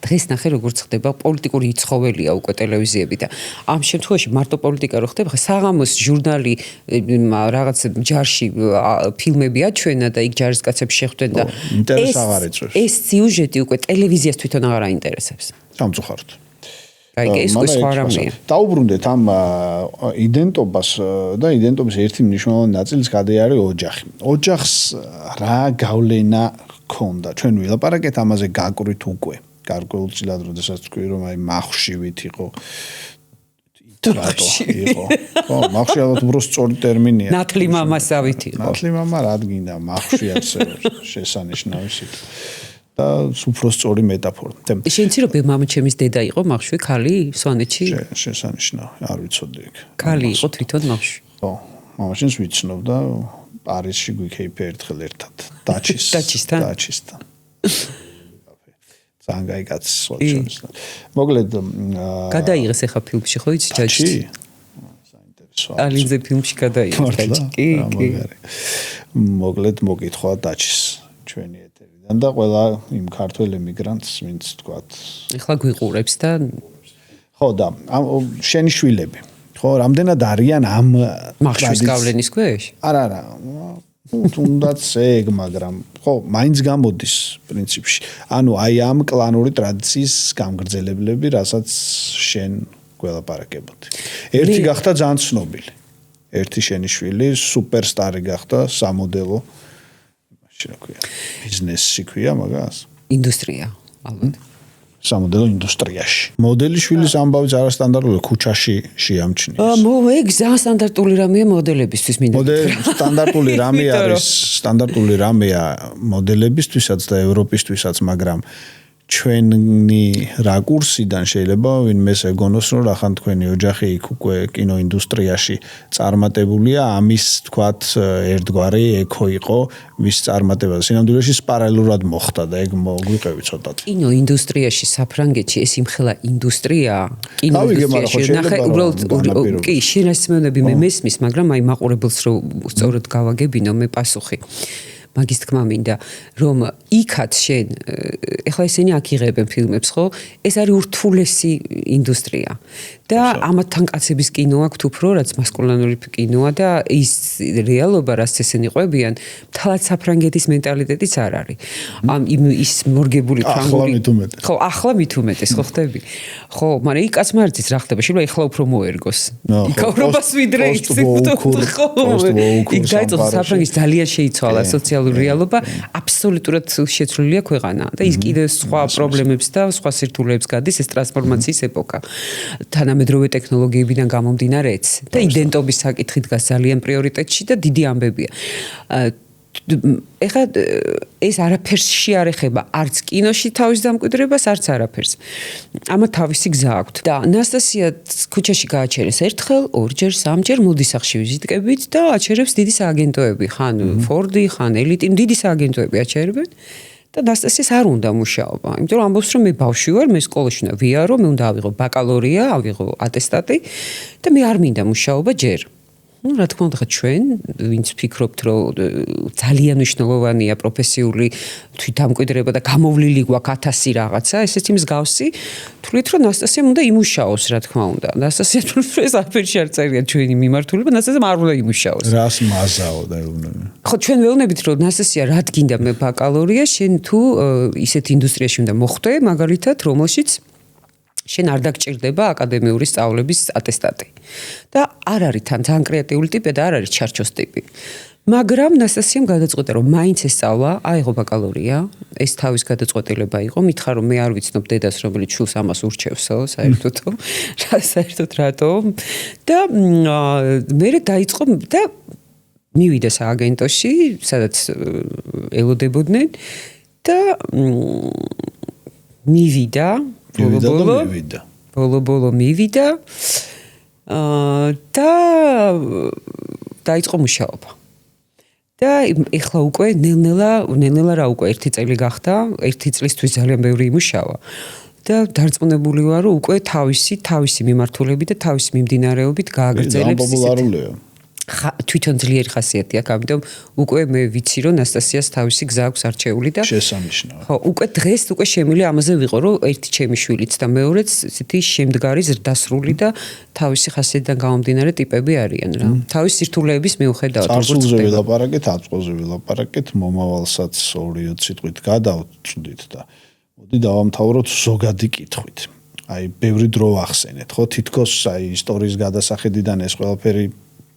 დღეს ნახე როგორც ხდება პოლიტიკური იცხოველია უკვე ტელევიზიები და ამ შემთხვევაში მარტო პოლიტიკა რო ხდება საღამოს ჟურნალი რაღაც ჯარში ფილმები აჩვენა და იქ ჯარისკაცებს შეხვდნენ და ეს სიუჟეტი უკვე ტელევიზიას თვითონ აღარ აინტერესებს სამწუხაროდ აი ეს სხვა რამეა დაუბრუნდეთ ამ იდენტობას და იდენტობის ერთი მნიშვნელოვანი ნაწილის გადაიარე ოჯახი ოჯახს რა გავლენა ქონდა ჩვენ ვილაპარაკეთ ამაზე გაკვრით უკვე გარკვეულწილად როდესაც თქვი რომ აი მახშივით იყო იტრატო იყო ხო მახში ალბათ უფრო სწორი ტერმინია ნათლი მამასავით იყო ნათლი მამა რა გინდა მახში არსებობს შესანიშნავი სიტყვა და უფრო სწორი მეტაფორა შენცი რომ მამა ჩემის დედა იყო მახში ქალი სვანეთში შესანიშნავი არ ვიცოდი ეგ ქალი იყო თვითონ მახში ხო მამაშენს ვიცნობდა პარიზში გვიქეიფე ერთხელ ერთად დაჩისთან სანგაი კაცი სოციალისტ. მოკლედ გადაიღეს ახლა ფილმში ხო იცი ჯაჭი? საინტერესო. ალინზე ფილმში გადაიღეს ჯაჭი. კი. მოკლედ მოგითხვა დაჩის ჩვენი ეთერიდან და ყველა იმ ქართველ ემიგრანტს ვინც თქვათ ახლა გვიყურებს და ხო და შენი შვილები ხო რამდენად არიან ამ მახშვის გავლენის ქვეშ? არა თუნდაც ეგ მაგრამ ხო მაინც გამოდის პრინციპში ანუ აი ამ კლანური ტრადიციის გამგრძელებლები რასაც შენ გველაპარაკებოდი ერთი გახდა ძალიან ცნობილი ერთი შენი შვილი სუპერსტარი გახდა სამოდელო მაშინ რა ქვია ბიზნესი ქვია მაგას ინდუსტრია ალბათ სამოდელო ინდუსტრიაში. მოდელი შვილის ამბავიც არასტანდარტულია, ქუჩაში შეამჩნიეს. ეგ ძალიან სტანდარტული რამეა მოდელებისთვის მინდა. სტანდარტული რამე არის, სტანდარტული რამეა მოდელებისთვისაც და ევროპისთვისაც, მაგრამ ჩვენი რაკურსიდან შეიძლება ვინმეს ეგონოს, რომ რახან თქვენი ოჯახი იქ უკვე კინოინდუსტრიაში წარმატებულია, ამის თქვათ ერთგვარი ექო იყო მის წარმატებაზე. სინამდვილეში პარალელურად მოხდა და ეგ მოგვიყევი ცოტათ. კინოინდუსტრიაში საფრანგეთში ეს იმხელა ინდუსტრია, კინოინდუსტრიაში ნახე უბრალოდ კი, შენასწმევნები მე მესმის, მაგრამ აი მაყურებელს რო სწორად გავაგებინო მე პასუხი. მაგის თქმა მინდა რომ იქაც შენ ეხლა ესენი აქ იღებენ ფილმებს ხო ეს არის ურთულესი ინდუსტრია და ამათთან კაცების კინო აქვს უფრო, რაც მასკულინური კინოა და ის რეალობა, რაც ესენი ყვებიან, თალაც საფრანგეთის მენტალიტეტიც არ არის. ის მორგებული ფრანგული. ხო, ახლა მით უმეტეს, ხო ხდები? ხო, მაგრამ იქ კაცმა არ იცის რა ხდება, შეიძლება ეხლა უფრო მოერგოს. იქავრობას ვიდრე ის ხო. იქ დაიწყო საფრანგეთის ძალიან შეიცვალა სოციალური რეალობა, აბსოლუტურად შეცვლილია ქვეყანა და ის კიდე სხვა პრობლემებს და სხვა სირთულეებს გადის ეს ტრანსფორმაციის ეპოქა. თანამედროვე ტექნოლოგიებიდან გამომდინარეც და იდენტობის საკითხი დგას ძალიან პრიორიტეტში და დიდი ამბებია. ეხლა ეს არაფერს არ ეხება არც კინოში თავის დამკვიდრებას, არც არაფერს. ამა თავისი გზა აქვს. და ნასტასია ქუჩაში გააჩერეს ერთხელ, ორჯერ, სამჯერ მოდის სახში ვიზიტკებით და აჩერებს დიდი სააგენტოები, ხან ფორდი, ხან ელიტი, დიდი სააგენტოები აჩერებენ. და ნასტასიას არ უნდა მუშაობა. იმიტომ რომ ამბობს რომ მე ბავშვი ვარ, მე სკოლაში უნდა ვიარო, მე უნდა ავიღო ბაკალორია, ავიღო ატესტატი და მე არ მინდა მუშაობა ჯერ. რა თქმა უნდა, ჩვენ ვინც ფიქრობთ, რომ ძალიან მნიშვნელოვანია პროფესიული თვითამკვიდრება და გამოვლილი გვაქვს 1000 რაღაცა, ესეც მსგავსი, თვლით რომ ნასტასიამ უნდა იმუშაოს, რა თქმა უნდა. ნასტასია თვლით რომ ეს აფერში არ წერია ჩვენი მიმართულება, ნასტასიამ არ უნდა იმუშაოს. რას მაზაო და ეუბნები. ხო, ჩვენ ვეუბნებით, რომ ნასტასია რა გინდა მე ბაკალორია, შენ თუ ისეთ ინდუსტრიაში უნდა მოხვდე, მაგალითად, რომელშიც შენ არ დაგჭირდება აკადემიური სწავლების ატესტატი. და არ არის თან ძალიან კრეატიული ტიპი და არ არის ჩარჩოს ტიპი. მაგრამ ნასტასიამ გადაწყვეტა რომ მაინც ესწავლა, აიღო ბაკალორია, ეს თავის გადაწყვეტილება იყო, მითხარ რომ მე არ ვიცნობ დედას რომელიც შულს ამას ურჩევსო, საერთოდო, საერთოდ რატო? და მე დაიწყო და მივიდა სააგენტოში, სადაც ელოდებოდნენ და მივიდა ბოლო მივიდა და დაიწყო მუშაობა. და ეხლა უკვე ნელ-ნელა რა უკვე 1 წელი გახდა, 1 წლისთვის ძალიან ბევრი იმუშავა. და დარწმუნებული ვარ, რომ უკვე თავისი მიმართულებით და თავისი მიმდინარეობით გააგრძელებს პოპულარულია. თვითონ ძლიერი ხასიათი აქვს, ამიტომ უკვე მე ვიცი, რომ ნასტასიას თავისი გზა აქვს არჩეული და შესანიშნავი. ხო, უკვე დღეს უკვე შემილი ამაზე ვიყო, რომ ერთი ჩემი შვილიც და მეორეც ისეთი შემდგარი ზრდასრული და თავისი ხასიათიდან გამომდინარე ტიპები არიან რა. თავის სირთულეების მიუხედავად, წარსულზე ვილაპარაკეთ, აწყვოზე ვილაპარაკეთ, მომავალსაც 2-3 სიტყვით გადავწვდით და მოდი დავამთავროთ ზოგადი კითხვით. აი, ბევრი დრო ახსენეთ, ხო? თითქოს აი ისტორიის გადასახედიდან ეს ყველაფერი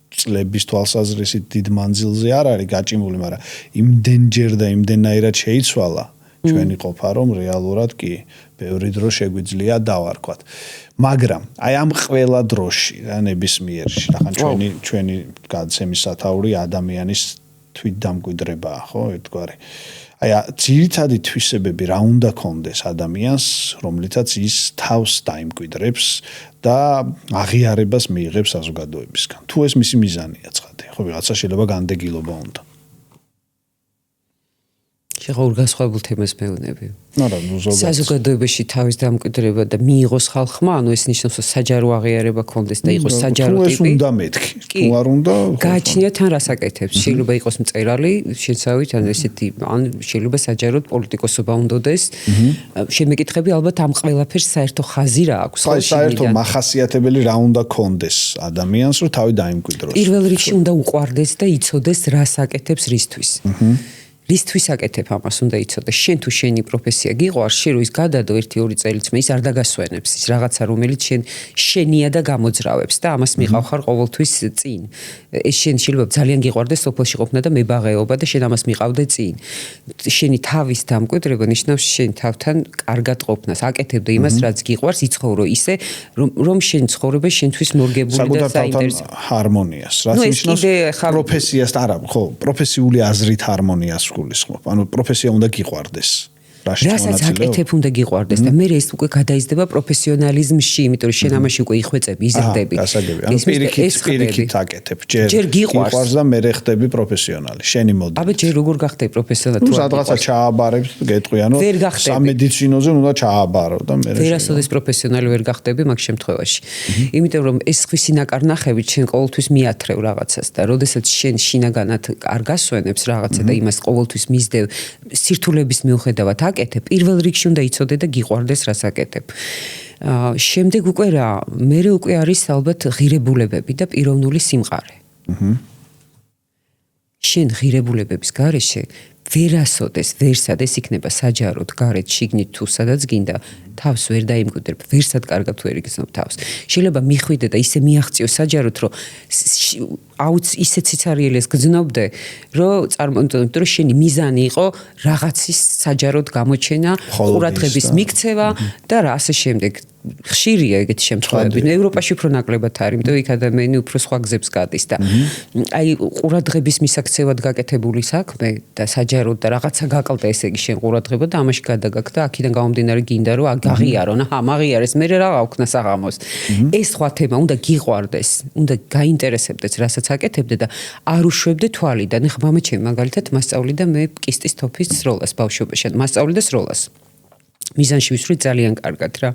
წლების თვალსაზრისით დიდ მანძილზე არ არის გაჭიმული, მაგრამ იმდენჯერ და იმდენაირად შეიცვალა ჩვენი ყოფა, რომ რეალურად კი ბევრი დრო შეგვიძლია დავარქვათ. მაგრამ აი ამ ყველა დროში რა ნებისმიერში, ახლა ჩვენი გადაცემის სათაური ადამიანის თვითდამკვიდრებაა, ხო, ერთგვარი. აი ძირითადი თვისებები რა უნდა კონდეს ადამიანს, რომლითაც ის თავს დაიმკვიდრებს და აღიარებას მიიღებს საზოგადოებისგან. თუ ეს მისი მიზანია ცხადია, ხო, ვიღაცა შეიძლება განდეგილობა უნდა. შეღაურ განსხვავებულ თემას მეუბნები. მაგრამ ზოგადად საზოგადოებაში თავის დამკვიდრება და მიიღოს ხალხმა, ანუ ეს ნიშნავს, რომ საჯარო აღიარება კონდეს და იყოს საჯარო ტიპი. თუ ეს უნდა მეთქი, თუ არ უნდა, გააჩნია თან რას აკეთებს. შეიძლება იყოს მწერალი, შეცავით, ან ესეთი, ან შეიძლება საჯაროდ პოლიტიკოსობა უნდადეს. შემეკითხები ალბათ ამ ყველაფერს საერთო ხაზი რა აქვს. აი, საერთო მახასიათებელი რა უნდა კონდეს ადამიანს, რომ თავი დაიმკვიდროს. პირველ რიგში უნდა უყვარდეს და იცოდეს რას აკეთებს რისთვის. რისთვის აკეთებ ამას უნდა იცოდეს. შენ თუ შენი პროფესია გიყვარს, შენ რო ის გადადო 1-2 წელიც მე ის არ დაგასვენებს. ის რაღაცა რომელიც შენია და გამოძრავებს და ამას მიყავ ხარ ყოველთვის წინ. ეს შენ შეიძლება ძალიან გიყვარდეს სოფელში ყოფნა და მებაღეობა და შენ ამას მიყავდე წინ. შენი თავის დამკვიდრება ნიშნავს შენ თავთან კარგად ყოფნას. აკეთებდე იმას, რაც გიყვარს, იცხოვრო ისე, რომ შენ ცხოვრება შენთვის მორგებული და საინტერესო ჰარმონიას. რაც ნიშნავს პროფესიას არა, ხო, პროფესიული აზრით ჰარმონიას გულისხმობ. ანუ პროფესია უნდა გიყვარდეს. რასაც აკეთებ უნდა გიყვარდეს და მე ეს უკვე გადაიზრდება პროფესიონალიზმში, იმიტომ რომ შენ ამაში უკვე იხვეწები, იზრდები. ანუ პირიქით აკეთებ. ჯერ გიყვარს და მე ხდები პროფესიონალი. შენი მოდელი. აბა ჯერ როგორ გახდები პროფესიონალი? თუ სადღაცა ჩააბარებს, გეტყვი, ანუ სამედიცინოზე უნდა ჩააბარო და მე ვერასოდეს პროფესიონალი ვერ გახდები მაგ შემთხვევაში. იმიტომ რომ ეს ხვისი ნაკარნახებით შენ ყოველთვის მიათრევ რაღაცას და როდესაც შენ შინაგანად არ გასვენებს რაღაცა და იმას ყოველთვის მისდევ სირთულების მიუხედავად აკეთებ, პირველ რიგში უნდა იცოდე და გიყვარდეს რას აკეთებ. შემდეგ უკვე რა, მე უკვე არის ალბათ ღირებულებები და პიროვნული სიმყარე. შენ ღირებულებების გარეშე ვერასოდეს, ვერსად ეს იქნება საჯაროდ, გარეთ, შიგნით თუ სადაც გინდა, თავს ვერ დაიმკვიდრებ, ვერსად კარგად ვერ იგრძნობ თავს. შეიძლება მიხვიდე და ისე მიაღწიო საჯაროდ, რომ ისე ციცარიელეს გძნობდე, რომ შენი მიზანი იყო რაღაცის საჯაროდ გამოჩენა, ყურადღების მიქცევა და რა ასე შემდეგ. ხშირია ეგეთი შემთხვევები. ევროპაში უფრო ნაკლებად არის, იმიტომ იქ ადამიანი უფრო სხვა გზებს გადის და აი ყურადღების მისაქცევად გაკეთებული საქმე და საჯაროდ და რაღაცა გაკლდა ესე იგი შენ ყურადღება და ამაში გადაგაგდა, აქედან გამომდინარე გინდა რომ გაღიარონ, მაგიარეს, მე რა გავქნა საღამოს. ეს სხვა თემა, უნდა გიყვარდეს, უნდა გაინტერესებდეს, რასაც აკეთებდე და არ უშვებდე თვალიდან. ეხლა მამა ჩემი მაგალითად მასწავლიდა მე კისტის თოფის სროლას ბავშვობაში, მასწავლიდა სროლას. მიზანში ვისვრი ძალიან კარგად რა.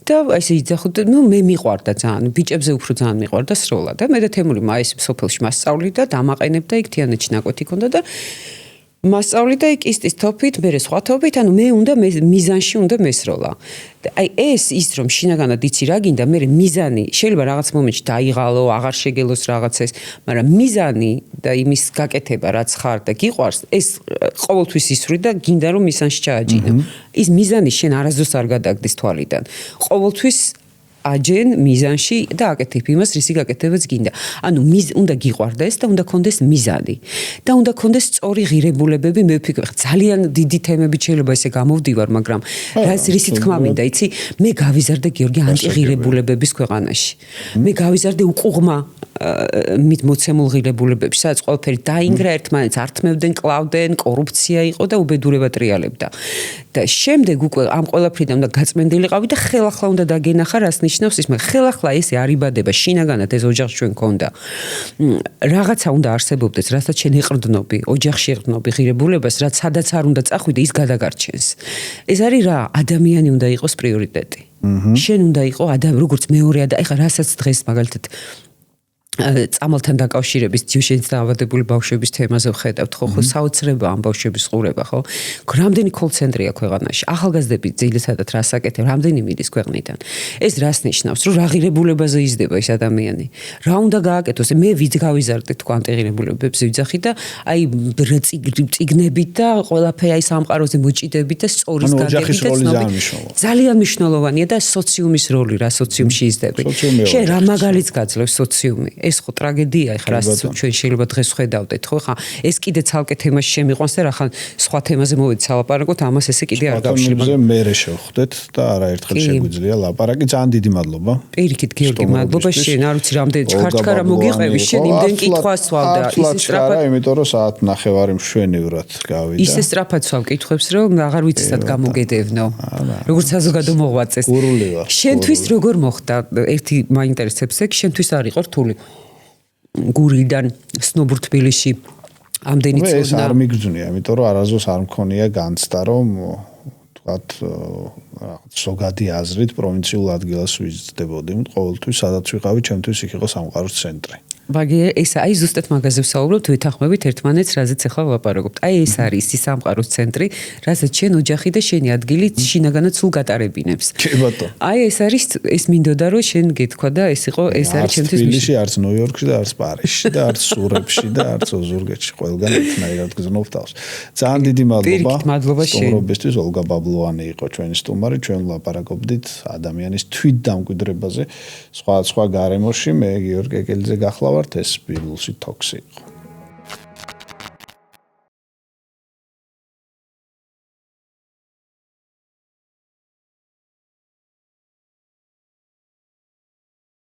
და ესე იძახოთ, მე მიყვარდა ძალიან, ბიჭებზე უფრო ძალიან მიყვარდა სროლა და მე და თემური მაის სოფელში მასწავლიდა, დამაყენებდა იქ თიანეთში ნაკვეთი ქონდა და მასწავლიდა იქ კისტის თოფით, მე სხვა თოფით, ანუ მე უნდა მიზანში უნდა მესროლა. და აი ეს ის რომ შინაგანად იცი რა გინდა, მე მიზანი შეიძლება რაღაც მომენტში დაიღალო, აღარ შეგელოს რაღაცას, მაგრამ მიზანი და იმის გაკეთება რაც ხარ და გიყვარს, ეს ყოველთვის ისვრი და გინდა რომ მიზანში ჩააჯინო. ის მიზანი შენ არასდროს არ გადაგდის თვალიდან. ყოველთვის აჯენ მიზანში და აკეთებ იმას, რისი გაკეთებაც გინდა. ანუ უნდა გიყვარდეს და უნდა კონდეს მიზანი. და უნდა კონდეს სწორი ღირებულებები, მე ვფიქრობ, ძალიან დიდი თემები შეიძლება ესე გამოვდივარ, მაგრამ რისი თქმა მინდა, იცი, მე გავიზარდე გიორგი ანტიღირებულებების ქვეყანაში. მე გავიზარდე უყუღმა მით მოცემულ ღირებულებებში, სადაც ყველაფერი დაინგრა, ერთმანეთს ართმევდნენ, კლავდნენ, კორუფცია იყო და უბედურება ტრიალებდა. და შემდეგ უკვე ამ ყველაფრიდან უნდა გაწმენდილიყავი და ხელახლა უნდა დაგენახა, რას ნიშნავს ის, მაგრამ ხელახლა ესე არ იბადება, შინაგანად ეს ოჯახში ჩვენ ქონდა. რაღაცა უნდა არსებობდეს, რასაც შენ ეყრდნობი, ოჯახში ეყრდნობი ღირებულებას, რაც სადაც არ უნდა წახვიდე, ის გადაგარჩენს. ეს არის რა, ადამიანი უნდა იყოს პრიორიტეტი. შენ უნდა იყო როგორც მეორე ეხლა რასაც დღეს მაგალითად წამალთან დაკავშირების ჯიშენს დაავადებული ბავშვების თემაზე ვხედავთ, ხო, საოცრება ამ ბავშვების ყურება, ხო? რამდენი კოლცენტრია ქვეყანაში, ახალგაზრდები ძილისადად რას აკეთებენ, რამდენი მიდის ქვეყნიდან. ეს რას ნიშნავს, რომ რა ღირებულებაზე იზრდება ეს ადამიანი? რა უნდა გააკეთოს? მე ვით გავიზარდე თქვა ანტიღირებულებებს ვიძახი და აი წიგნებით და ყველაფერი აი სამყაროზე მოჭიდებით და სწორის გაგებით ძალიან მნიშვნელოვანია და სოციუმის როლი რა სოციუმში იზრდები. შენ რა მაგალითს გაძლევს სოციუმი? ეს ხო ტრაგედია, ეხლა რაც ჩვენ შეიძლება დღეს ხედავდეთ, ხო, ხა ეს კიდე ცალკე თემაში შემიყვანს და რახან სხვა თემაზე მოვედი სალაპარაკოთ, ამას ესე კიდე არ გავშლება. მე შევხვდეთ და არაერთხელ შეგვიძლია ლაპარაკი. ძალიან დიდი მადლობა. პირიქით გიორგი, მადლობა შენ, არ ვიცი რამდენი ჩქარჩქარა მოგიყევი, შენ იმდენ კითხვას ვავდა, ისე სწრაფად, იმიტომ რომ საათ ნახევარი მშვენივრად გავიდა. ისე სწრაფად ვსვავ კითხვებს, რომ აღარ ვიცი სად გამოგედევნო. როგორც საზოგადო მოღვაწეს. შენთვის როგორ მოხდა? ერთი მაინტერესებს ეგ, შენთვის არ იყო რთული? გურიდან სნობურ თბილისში ამდენი წონა. ეს არ მიგძვნია, იმიტომ რომ არასდროს არ მქონია განცდა, რომ თქვათ რაღაც ზოგადი აზრით პროვინციულ ადგილას ვიზრდებოდი. ყოველთვის სადაც ვიყავი, ჩემთვის იქ იყო სამყაროს ცენტრი. მაგრამ ეს აი ზუსტად მაგაზე ვსაუბრობთ, ვეთანხმებით ერთმანეთს, რაზეც ახლა ვლაპარაკობთ. აი ეს არის ის სამყაროს ცენტრი, რაზეც შენ ოჯახი და შენი ადგილი შინაგანად სულ გატარებინებს. კი ბატონო. აი ეს არის ეს მინდოდა რომ შენ გეთქვა და ეს იყო ეს არის ჩემთვის თბილისში, არც ნიუ-იორკში და არც პარიზში და არც სურებში და არც ოზურგეთში, ყველგან ერთნაირად გზნობ თავს. ძალიან დიდი მადლობა. მადლობა შენ. სტუმრობისთვის ოლგა ბაბლოვანი იყო ჩვენი სტუმარი, ჩვენ ვლაპარაკობდით ადამიანის თვით დამკვიდრებაზე სხვა გარემოში. მე გიორგი ეკელიძე გახლავართ, ეს ბიბლსი თოქსი იყო.